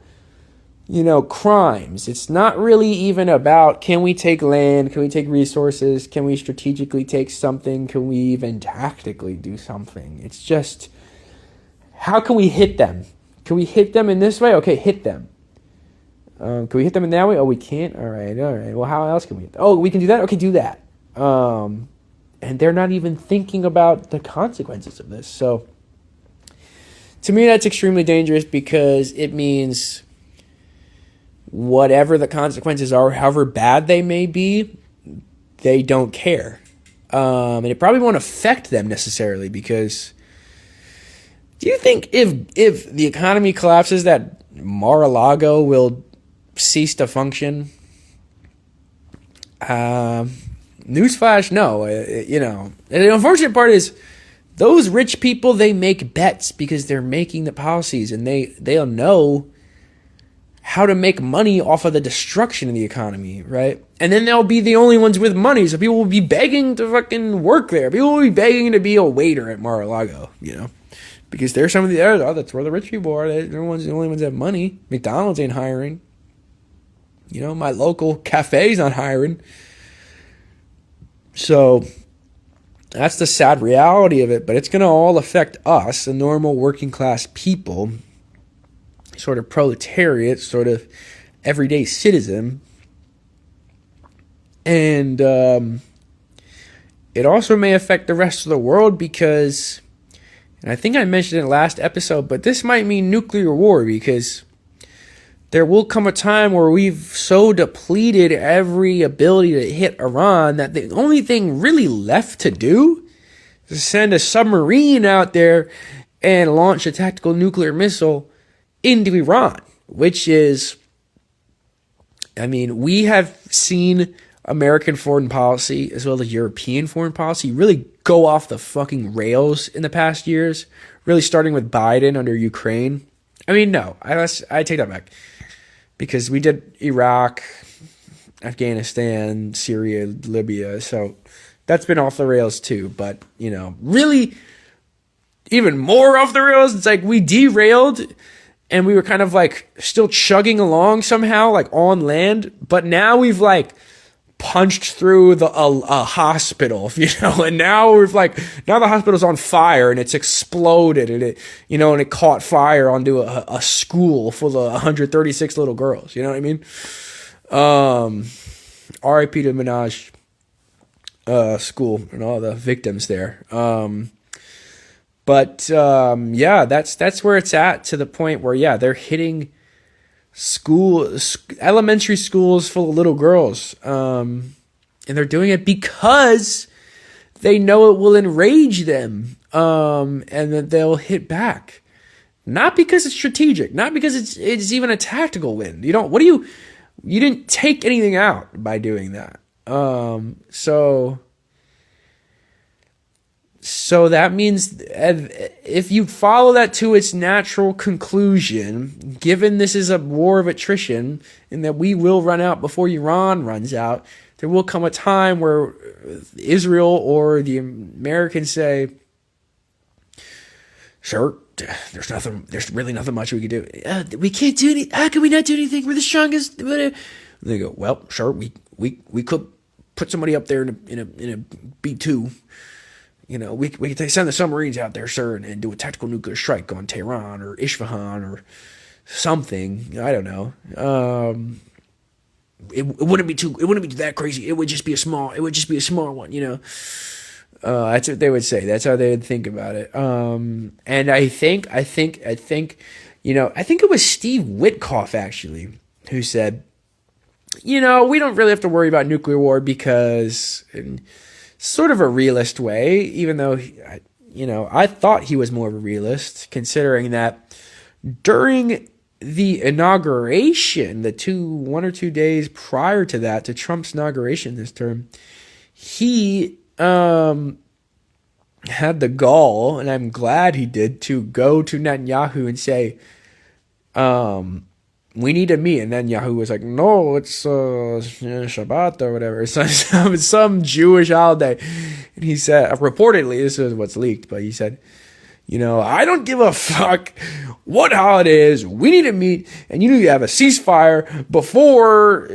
crimes. It's not really even about, can we take land? Can we take resources? Can we strategically take something? Can we even tactically do something? It's just, how can we hit them? Can we hit them in this way? Okay, hit them. Can we hit them in that way? Oh, we can't? All right. Well, how else can we hit them? Oh, we can do that? Okay, do that. And they're not even thinking about the consequences of this. So, to me, that's extremely dangerous, because it means whatever the consequences are, however bad they may be, they don't care. And it probably won't affect them necessarily, because do you think if the economy collapses that Mar-a-Lago will cease to function? Newsflash, no. And the unfortunate part is, those rich people, they make bets because they're making the policies, and they'll know how to make money off of the destruction of the economy, right? And then they'll be the only ones with money, so people will be begging to fucking work there. People will be begging to be a waiter at Mar-a-Lago, because they're some of the that's where the rich people are. They're the only ones that have money. McDonald's ain't hiring. My local cafe's not hiring. So that's the sad reality of it, but it's going to all affect us, the normal working class people, sort of proletariat, sort of everyday citizen. And it also may affect the rest of the world, because, and I think I mentioned in the last episode, but this might mean nuclear war, because there will come a time where we've so depleted every ability to hit Iran that the only thing really left to do is send a submarine out there and launch a tactical nuclear missile into Iran, which is, we have seen American foreign policy as well as European foreign policy really go off the fucking rails in the past years, really starting with Biden under Ukraine. No, I take that back, because we did Iraq, Afghanistan, Syria, Libya, so that's been off the rails too. But, really even more off the rails, it's like we derailed and we were kind of like still chugging along somehow, like on land, but now we've like punched through a hospital, and now now the hospital's on fire and it's exploded, and it caught fire onto a school full of 136 little girls. You know what I mean? R.I.P. to Minaj school and all the victims there. But that's where it's at, to the point where they're hitting elementary schools full of little girls, and they're doing it because they know it will enrage them, and that they'll hit back. Not because it's strategic, not because it's even a tactical win. You didn't take anything out by doing that. So that means if you follow that to its natural conclusion, given this is a war of attrition and that we will run out before Iran runs out, there will come a time where Israel or the Americans say, sure, there's really nothing much we can do. We can't do anything. How can we not do anything? We're the strongest. And they go, well, sure, we could put somebody up there in a B-2. We could send the submarines out there, sir, and do a tactical nuclear strike on Tehran or Isfahan or something. I don't know. It wouldn't be that crazy. It would just be a small one. That's what they would say. That's how they would think about it. And I think it was Steve Witkoff actually who said, we don't really have to worry about nuclear war because. Sort of a realist way, even though, I thought he was more of a realist, considering that during the inauguration, 1 or 2 days prior to that, to Trump's inauguration this term, he had the gall, and I'm glad he did, to go to Netanyahu and say, we need to meet. And then Yahoo was like, no, it's Shabbat or whatever. Some Jewish holiday. And he said, reportedly, this is what's leaked, but he said, I don't give a fuck what holiday it is. We need to meet, and you need to have a ceasefire before,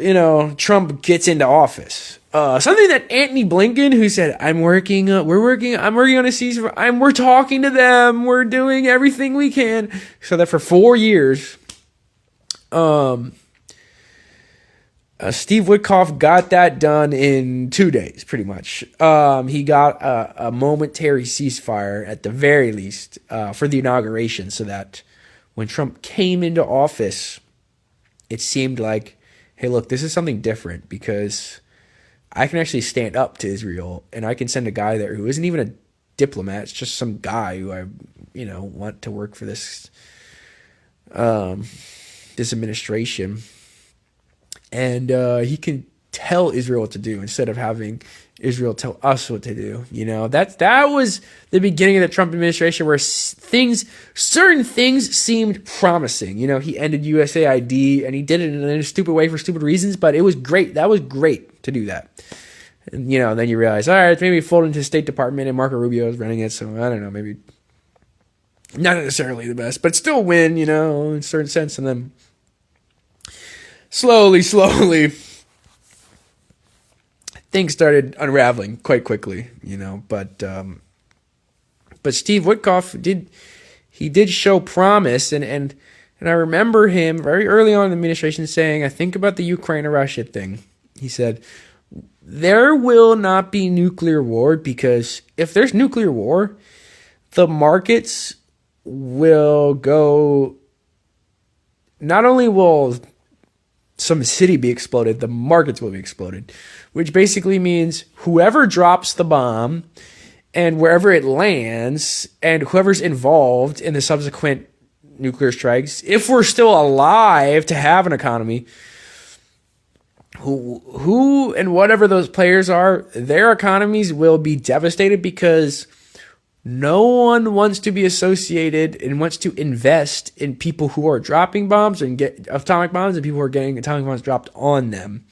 Trump gets into office. Something that Antony Blinken, who said, I'm working on a ceasefire. We're talking to them. We're doing everything we can. So that for 4 years, Steve Witkoff got that done in 2 days, pretty much. He got a momentary ceasefire at the very least for the inauguration, so that when Trump came into office, it seemed like, hey, look, this is something different because I can actually stand up to Israel, and I can send a guy there who isn't even a diplomat. It's just some guy who I, want to work for this administration, and he can tell Israel what to do instead of having Israel tell us what to do. That was the beginning of the Trump administration, where certain things seemed promising. He ended USAID, and he did it in a stupid way for stupid reasons, but it was great. That was great to do that. And then you realize, all right, maybe fold into the State Department, and Marco Rubio is running it, so I don't know, maybe not necessarily the best, but still win, in a certain sense. And then slowly, things started unraveling quite quickly, But Steve Witkoff did show promise, and I remember him very early on in the administration saying, I think about the Ukraine or Russia thing. He said, there will not be nuclear war, because if there's nuclear war, the markets will go, not only will some city be exploded, the markets will be exploded, which basically means whoever drops the bomb and wherever it lands and whoever's involved in the subsequent nuclear strikes, if we're still alive to have an economy, who and whatever those players are, their economies will be devastated, because no one wants to be associated and wants to invest in people who are dropping bombs and get atomic bombs, and people who are getting atomic bombs dropped on them,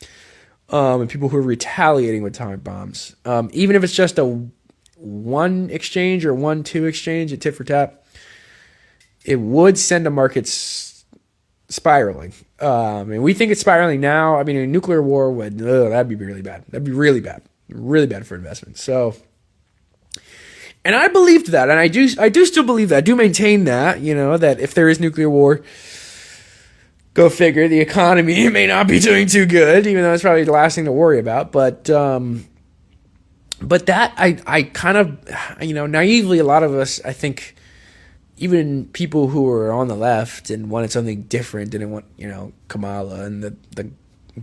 and people who are retaliating with atomic bombs. Even if it's just a 1 exchange or 1-2 exchange, a tit for tat, it would send the markets spiraling. And we think it's spiraling now. I mean, a nuclear war would, that'd be really bad. That'd be really bad for investment. So, and I believed that, and I do still believe that. I do maintain that, that if there is nuclear war, go figure, the economy may not be doing too good, even though it's probably the last thing to worry about. But that I kind of, naively, a lot of us, I think, even people who were on the left and wanted something different, didn't want, Kamala and the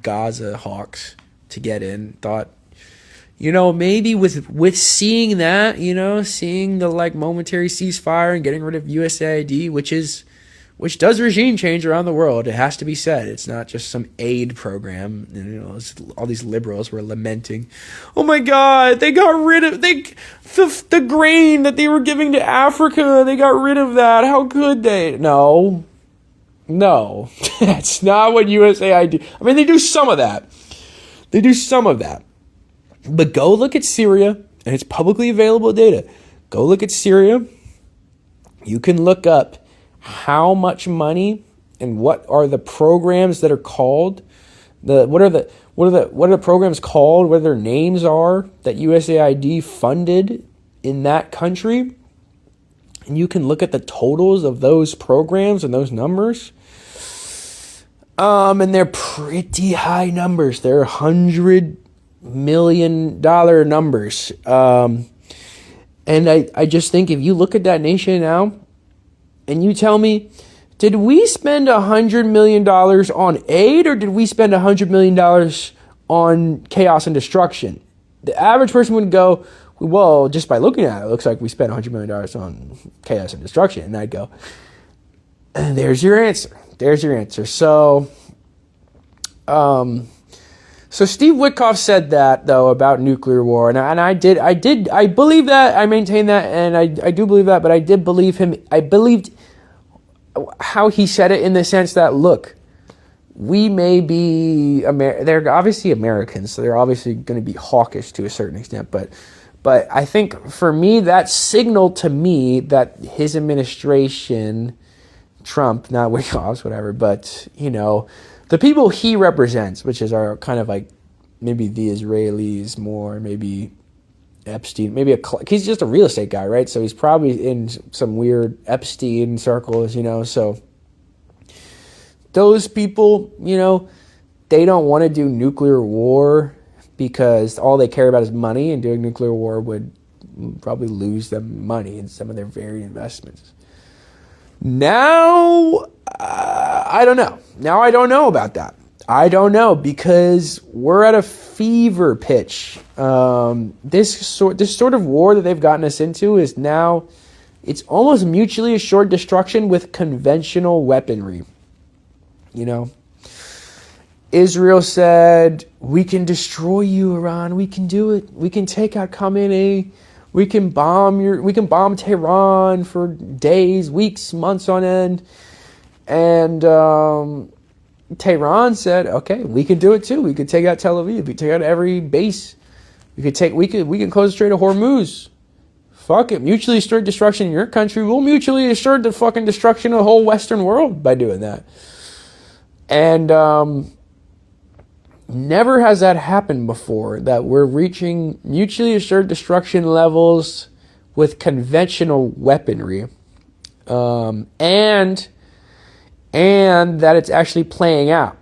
Gaza hawks to get in, thought, maybe with seeing that, seeing the like momentary ceasefire and getting rid of USAID, which does regime change around the world. It has to be said. It's not just some aid program. All these liberals were lamenting, "Oh my God, they got rid of the grain that they were giving to Africa. They got rid of that. How could they?" No, that's not what USAID. I mean, they do some of that. But go look at Syria, and it's publicly available data. Go look at Syria. You can look up how much money and what are the programs that are called. What are the programs called? What their names are that USAID funded in that country, and you can look at the totals of those programs and those numbers. And they're pretty high numbers. They're $100 million numbers. And I just think if you look at that nation now, and you tell me, did we spend $100 million on aid, or did we spend $100 million on chaos and destruction? The average person would go, well, just by looking at it, it looks like we spent $100 million on chaos and destruction. And I'd go, and there's your answer. So Steve Witkoff said that, though, about nuclear war, and I believe that, I maintain that, and I do believe that, but I did believe him. I believed how he said it in the sense that, look, we may be, they're obviously Americans, so they're obviously going to be hawkish to a certain extent, but I think for me, that signaled to me that his administration, Trump, not Witkoff's, whatever, but, the people he represents, which are kind of like maybe the Israelis more, maybe Epstein, he's just a real estate guy, right? So he's probably in some weird Epstein circles, so those people, they don't want to do nuclear war because all they care about is money, and doing nuclear war would probably lose them money in some of their very investments. Now, I don't know. Now I don't know about that. I don't know, because we're at a fever pitch. This sort of war that they've gotten us into is now, it's almost mutually assured destruction with conventional weaponry. Israel said, we can destroy you, Iran. We can do it. We can take out Khamenei. We can bomb Tehran for days, weeks, months on end. And Tehran said, okay, we can do it too. We could take out Tel Aviv. We could take out every base. We can close the Strait of Hormuz. Fuck it. Mutually assured destruction in your country. We'll mutually assure the fucking destruction of the whole Western world by doing that. And never has that happened before, that we're reaching mutually assured destruction levels with conventional weaponry. And that it's actually playing out.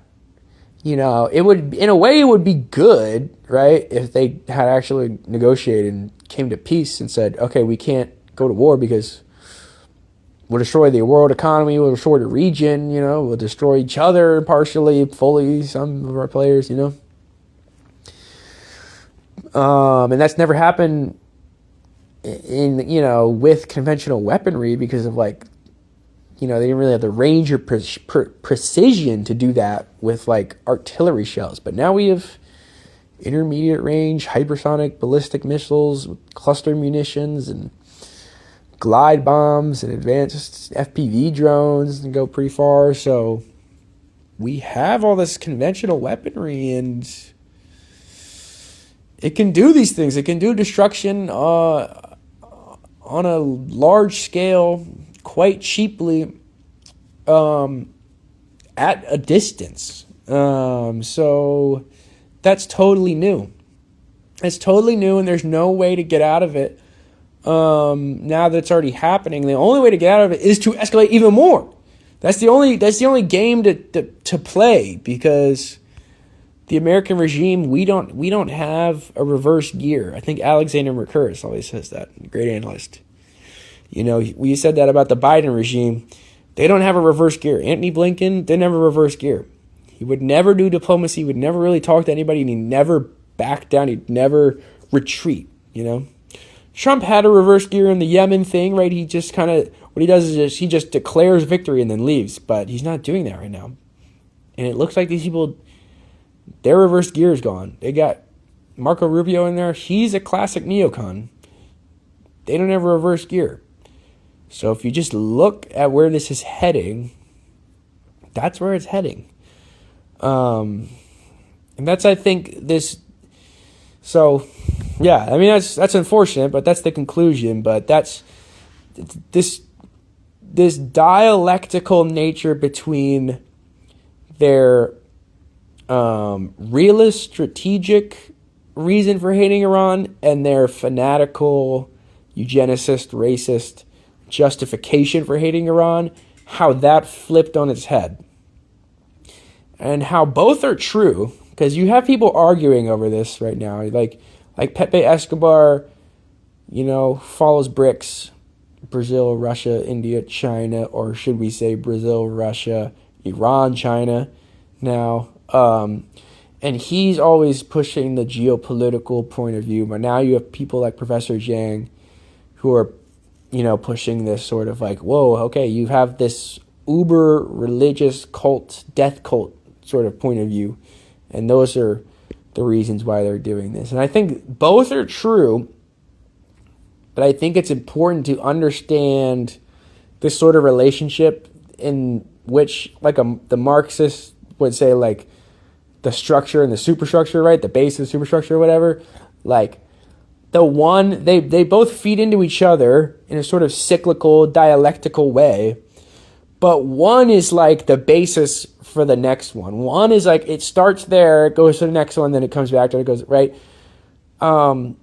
It would, in a way, it would be good, right, if they had actually negotiated and came to peace and said, okay, we can't go to war because we'll destroy the world economy, we'll destroy the region, we'll destroy each other partially, fully, some of our players, and that's never happened in, with conventional weaponry because of they didn't really have the range or precision to do that with artillery shells. But now we have intermediate range, hypersonic ballistic missiles, cluster munitions, and glide bombs, and advanced FPV drones, and go pretty far. So we have all this conventional weaponry, and it can do these things. It can do destruction on a large scale, quite cheaply, at a distance. So that's totally new. It's totally new, and there's no way to get out of it. Now that it's already happening, the only way to get out of it is to escalate even more. That's the only game to play, because the American regime, we don't have a reverse gear. I think Alexander Mercouris always says that, great analyst. We said that about the Biden regime. They don't have a reverse gear. Antony Blinken didn't have a reverse gear. He would never do diplomacy. He would never really talk to anybody, and he never backed down. He'd never retreat, you know? Trump had a reverse gear in the Yemen thing, right? He just kind of, what he does is he just declares victory and then leaves, but he's not doing that right now. And it looks like these people, their reverse gear is gone. They got Marco Rubio in there. He's a classic neocon. They don't have a reverse gear. So if you just look at where this is heading, that's where it's heading. And that's, I think, this. So, yeah, I mean, that's unfortunate, but that's the conclusion. But that's this dialectical nature between their realist, strategic reason for hating Iran and their fanatical, eugenicist, racist justification for hating Iran, how that flipped on its head. And how both are true, because you have people arguing over this right now. Like Pepe Escobar, follows BRICS, Brazil, Russia, India, China, or should we say Brazil, Russia, Iran, China now. And he's always pushing the geopolitical point of view. But now you have people like Professor Zhang who are, pushing this sort of like, whoa, okay, you have this uber religious cult, death cult sort of point of view. And those are the reasons why they're doing this. And I think both are true, but I think it's important to understand this sort of relationship in which, like, the Marxists would say, like, the structure and the superstructure, right? The base of the superstructure or whatever. Like, the one, they both feed into each other in a sort of cyclical, dialectical way. But one is like the basis for the next one. One is like, it starts there, it goes to the next one, then it comes back to it, goes, right? That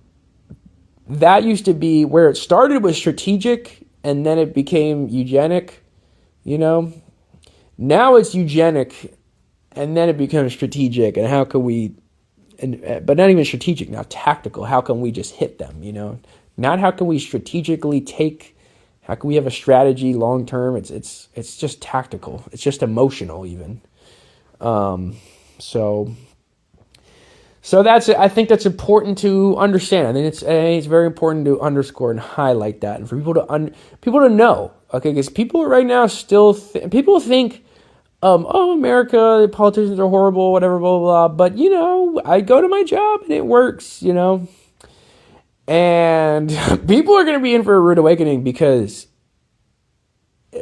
used to be where it started was strategic, and then it became eugenic, Now it's eugenic, and then it becomes strategic, and how can we, but not even strategic now, tactical. How can we just hit them, Not how can we strategically how can we have a strategy long term? It's just tactical. It's just emotional even. So that's, I think that's important to understand. I think it's very important to underscore and highlight that, and for people to know. Okay, because people right now still people think, America, the politicians are horrible, whatever, blah, blah, blah. But, I go to my job and it works, And people are going to be in for a rude awakening because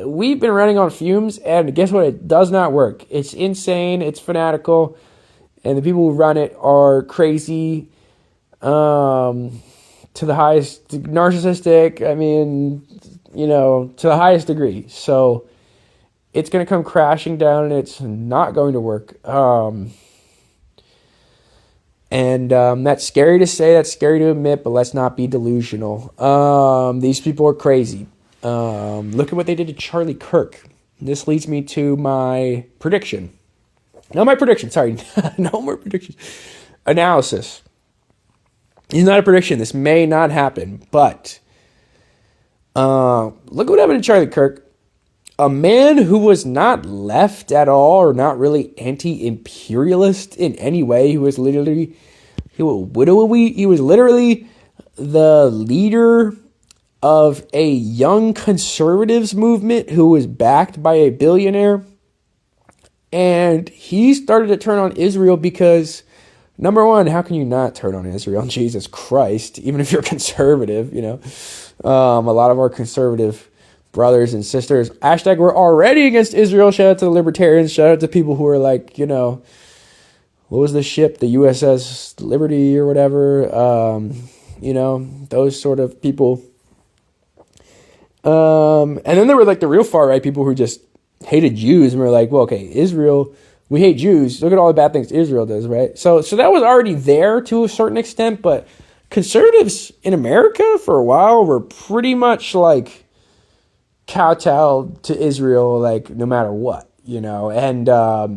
we've been running on fumes, and guess what? It does not work. It's insane. It's fanatical. And the people who run it are crazy, to the highest, narcissistic, to the highest degree. So it's going to come crashing down, and it's not going to work. And that's scary to say, that's scary to admit, but let's not be delusional. These people are crazy. Look at what they did to Charlie Kirk. This leads me to my prediction. No more predictions. Analysis. It's not a prediction. This may not happen, but look what happened to Charlie Kirk. A man who was not left at all, or not really anti-imperialist in any way. He was literally the leader of a young conservatives movement who was backed by a billionaire. And he started to turn on Israel because, number one, how can you not turn on Israel? Jesus Christ, even if you're conservative, a lot of our conservative brothers and sisters, we're already against Israel. Shout out to the libertarians. Shout out to people who are like, what was the ship? The USS Liberty or whatever. Those sort of people. And then there were like the real far right people who just hated Jews and were like, well, okay, Israel, we hate Jews. Look at all the bad things Israel does, right? So that was already there to a certain extent, but conservatives in America for a while were pretty much like kowtowed to Israel, like no matter what, and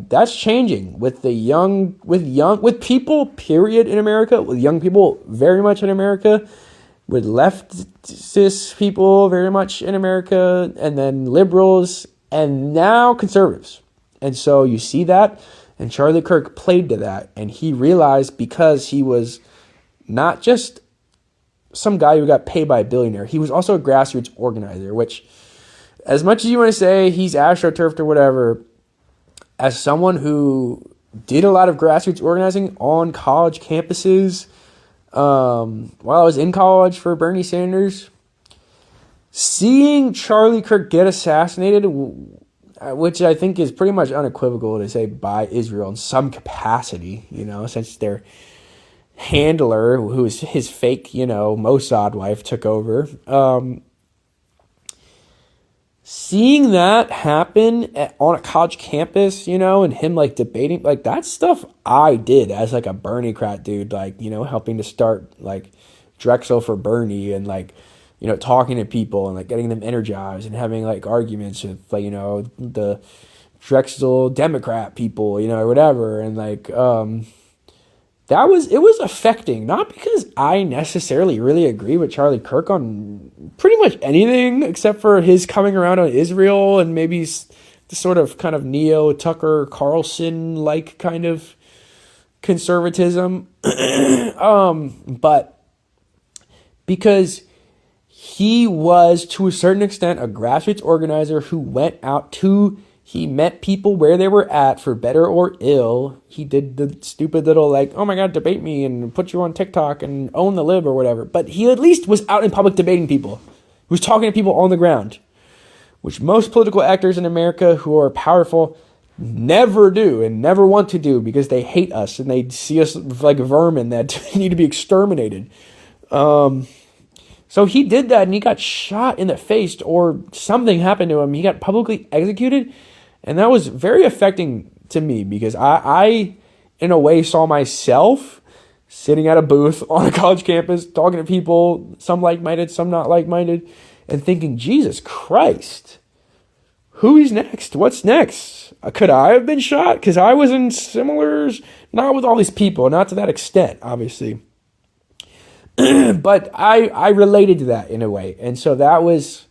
that's changing with people, period, in America, with young people very much in America, with leftist people very much in America, and then liberals, and now conservatives. And so you see that, and Charlie Kirk played to that, and he realized because he was not just some guy who got paid by a billionaire. He was also a grassroots organizer, which, as much as you want to say he's astroturfed or whatever, as someone who did a lot of grassroots organizing on college campuses while I was in college for Bernie Sanders, seeing Charlie Kirk get assassinated, which I think is pretty much unequivocal to say by Israel in some capacity, since their handler, who is his fake, Mossad wife, took over. Seeing that happen on a college campus, and him debating, that's stuff I did as a Bernie-crat dude, helping to start Drexel for Bernie and talking to people and getting them energized and having arguments with the Drexel Democrat people, or whatever. And it was affecting, not because I necessarily really agree with Charlie Kirk on pretty much anything except for his coming around on Israel and maybe the sort of kind of Neo Tucker Carlson kind of conservatism, but because he was to a certain extent a grassroots organizer who went out he met people where they were at, for better or ill. He did the stupid little oh my God, debate me and put you on TikTok and own the lib or whatever. But he at least was out in public debating people. He was talking to people on the ground, which most political actors in America who are powerful never do and never want to do because they hate us and they see us like vermin that need to be exterminated. So he did that and he got shot in the face or something happened to him. He got publicly executed. And that was very affecting to me because I, in a way, saw myself sitting at a booth on a college campus, talking to people, some like-minded, some not like-minded, and thinking, Jesus Christ, who's next? What's next? Could I have been shot? Because I was in similars, not with all these people, not to that extent, obviously. But I related to that in a way. And so that was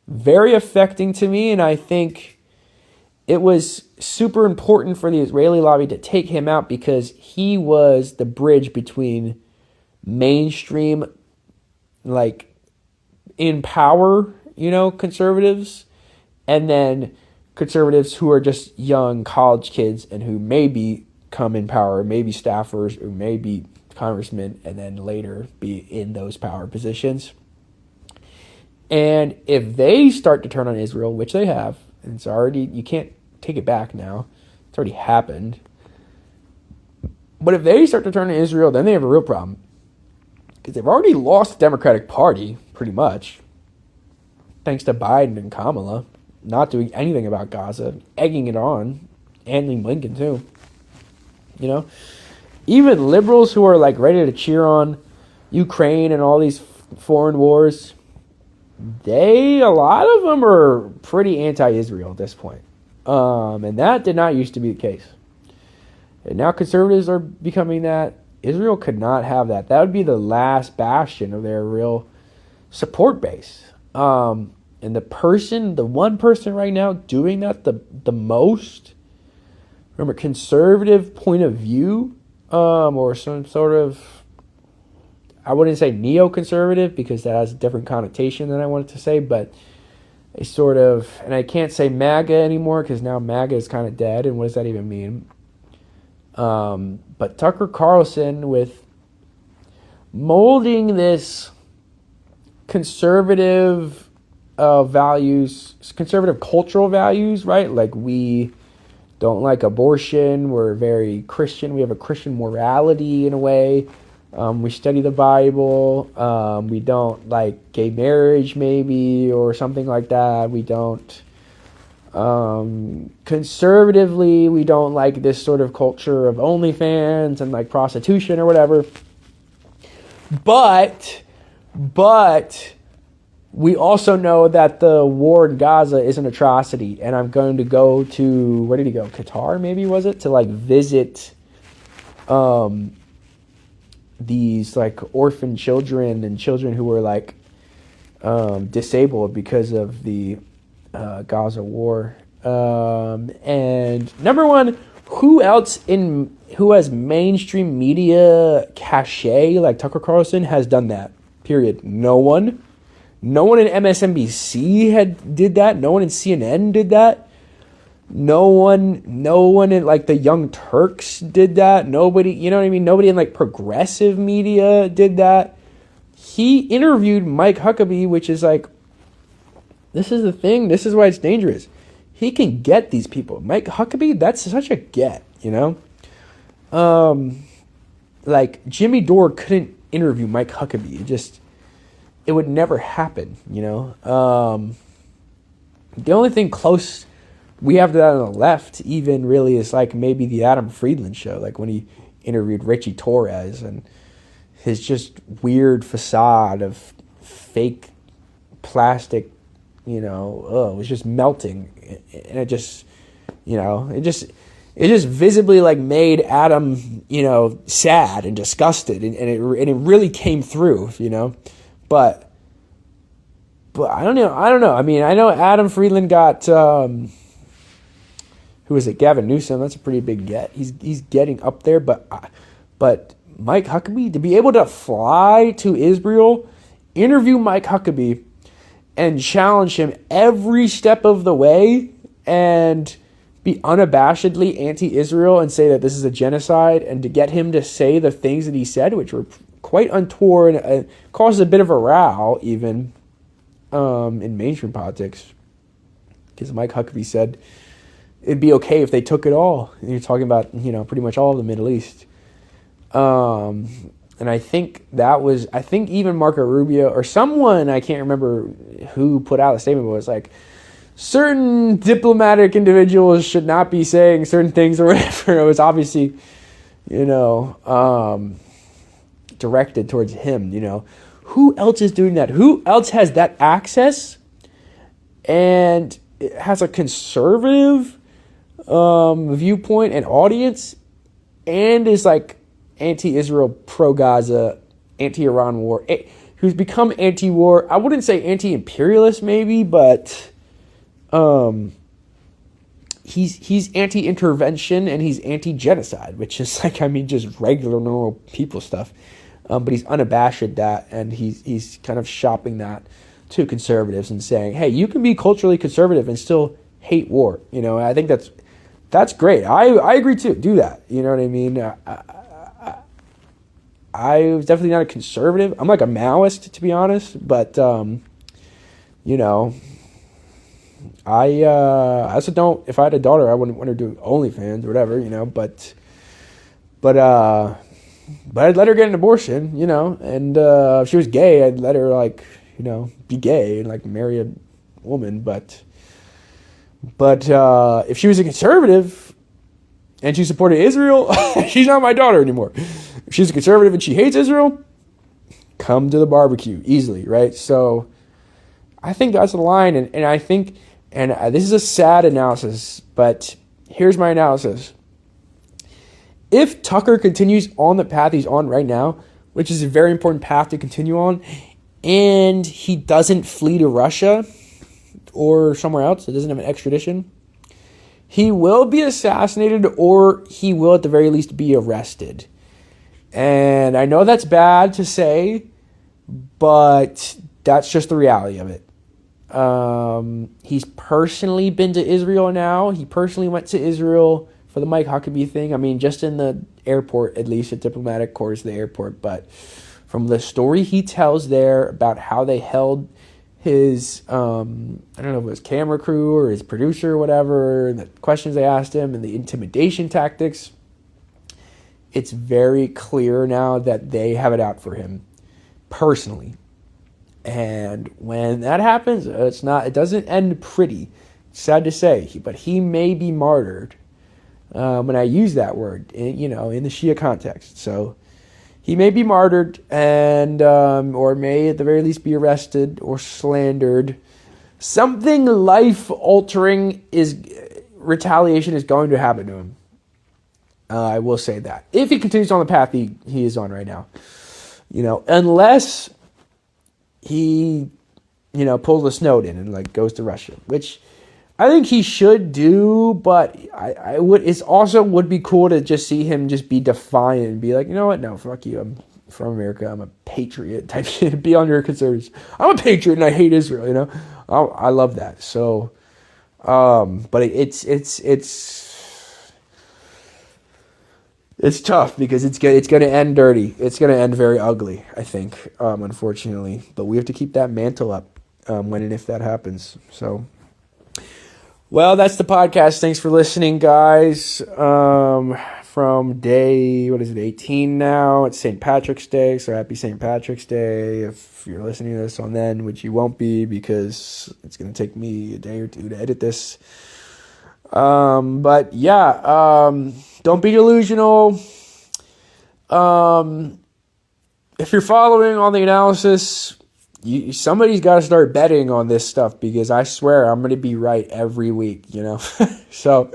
very affecting to me, and I think it was super important for the Israeli lobby to take him out because he was the bridge between mainstream, in power, conservatives, and then conservatives who are just young college kids and who maybe come in power, maybe staffers, or maybe congressmen, and then later be in those power positions. And if they start to turn on Israel, which they have, and it's already, you can't take it back now. It's already happened. But if they start to turn to Israel, then they have a real problem. Because they've already lost the Democratic Party, pretty much. Thanks to Biden and Kamala not doing anything about Gaza, egging it on. And Lincoln, too. Even liberals who are ready to cheer on Ukraine and all these foreign wars, a lot of them are pretty anti-Israel at this point. And that did not used to be the case. And now conservatives are becoming that. Israel could not have that. That would be the last bastion of their real support base. And the one person right now doing that the most, from a conservative point of view, or some sort of, I wouldn't say neoconservative because that has a different connotation than I wanted to say, but a sort of, and I can't say MAGA anymore because now MAGA is kind of dead, and what does that even mean? But Tucker Carlson with molding this conservative values, conservative cultural values, right? We don't like abortion. We're very Christian. We have a Christian morality in a way. We study the Bible. We don't like gay marriage, maybe, or something like that. We don't, conservatively, we don't like this sort of culture of OnlyFans and prostitution or whatever. But we also know that the war in Gaza is an atrocity. And I'm going to go to, where did he go? Qatar, maybe, was it? To visit, these orphan children and children who were disabled because of the Gaza war. And number one, who else in who has mainstream media cachet like Tucker Carlson has done that. Period. No one in MSNBC did that. No one in CNN did that. No one in like the Young Turks did that. Nobody, you know what I mean? Nobody in like progressive media did that. He interviewed Mike Huckabee, which is like, this is the thing. This is why it's dangerous. He can get these people. Mike Huckabee, that's such a get, you know? Like Jimmy Dore couldn't interview Mike Huckabee. It would never happen, you know? The only thing close we have to that on the left even really is like maybe the Adam Friedland show, like when he interviewed Richie Torres and his just weird facade of fake plastic, you know, it was just melting, and it just visibly like made Adam, you know, sad and disgusted, and it really came through, you know, but I don't know. I mean, I know Adam Friedland got who is it? Gavin Newsom. That's a pretty big get. He's getting up there, but Mike Huckabee, to be able to fly to Israel, interview Mike Huckabee, and challenge him every step of the way, and be unabashedly anti-Israel and say that this is a genocide, and to get him to say the things that he said, which were quite untoward, and caused a bit of a row even in mainstream politics, because Mike Huckabee said it'd be okay if they took it all. And you're talking about, you know, pretty much all of the Middle East. And I think even Marco Rubio or someone, I can't remember who put out a statement, but it was like, certain diplomatic individuals should not be saying certain things or whatever. It was obviously, you know, directed towards him, you know. Who else is doing that? Who else has that access and has a conservative viewpoint and audience, and is like anti-Israel, pro-Gaza, anti-Iran war, who's become anti-war? I wouldn't say anti-imperialist maybe, but he's anti-intervention and he's anti-genocide, which is like, I mean, just regular normal people stuff. But he's unabashed that, and he's kind of shopping that to conservatives and saying, hey, you can be culturally conservative and still hate war. You know, I think that's great. I agree too. Do that. You know what I mean? I was definitely not a conservative. I'm like a Maoist, to be honest. But, you know, I also don't, if I had a daughter, I wouldn't want her to do OnlyFans or whatever, you know, but I'd let her get an abortion, you know, and if she was gay, I'd let her, like, you know, be gay and, like, marry a woman, but if she was a conservative and she supported Israel, she's not my daughter anymore. If she's a conservative and she hates Israel, come to the barbecue easily, right? So I think that's the line, and I think, and this is a sad analysis, but here's my analysis. If Tucker continues on the path he's on right now, which is a very important path to continue on, and he doesn't flee to Russia or somewhere else, it doesn't have an extradition, he will be assassinated, or he will at the very least be arrested. And I know that's bad to say, but that's just the reality of it. He's personally been to Israel now. He personally went to Israel for the Mike Huckabee thing. I mean, just in the airport, at least at diplomatic corps, the airport. But from the story he tells there about how they held his, I don't know if it was camera crew or his producer or whatever, and the questions they asked him and the intimidation tactics, it's very clear now that they have it out for him personally. And when that happens, it doesn't end pretty. It's sad to say, but he may be martyred. When I use that word, in the Shia context. So he may be martyred, and or may at the very least be arrested or slandered. Something life-altering retaliation is going to happen to him. I will say that. If he continues on the path he is on right now. Unless he, pulls a Snowden and goes to Russia, which I think he should do, but I would. It's also would be cool to just see him just be defiant and be like, you know what? No, fuck you. I'm from America. I'm a patriot type shit. Be on your concerns. I'm a patriot and I hate Israel. You know, I love that. So, but it's tough because it's going to end dirty. It's going to end very ugly, I think, unfortunately. But we have to keep that mantle up when and if that happens. So, well, that's the podcast. Thanks for listening, guys. From day, 18 now? It's St. Patrick's Day, so happy St. Patrick's Day. If you're listening to this on then, which you won't be because it's going to take me a day or two to edit this. But yeah, don't be delusional. If you're following on the analysis, somebody's got to start betting on this stuff because I swear I'm going to be right every week, you know? So,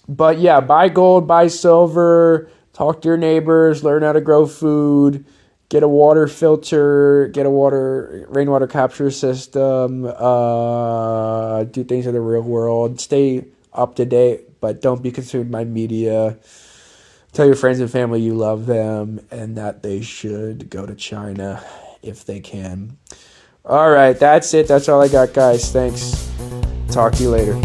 but yeah, buy gold, buy silver, talk to your neighbors, learn how to grow food, get a water filter, get a rainwater capture system, do things in the real world, stay up to date, but don't be consumed by media. Tell your friends and family you love them and that they should go to China if they can. All right, that's it. That's all I got, guys. Thanks. Talk to you later.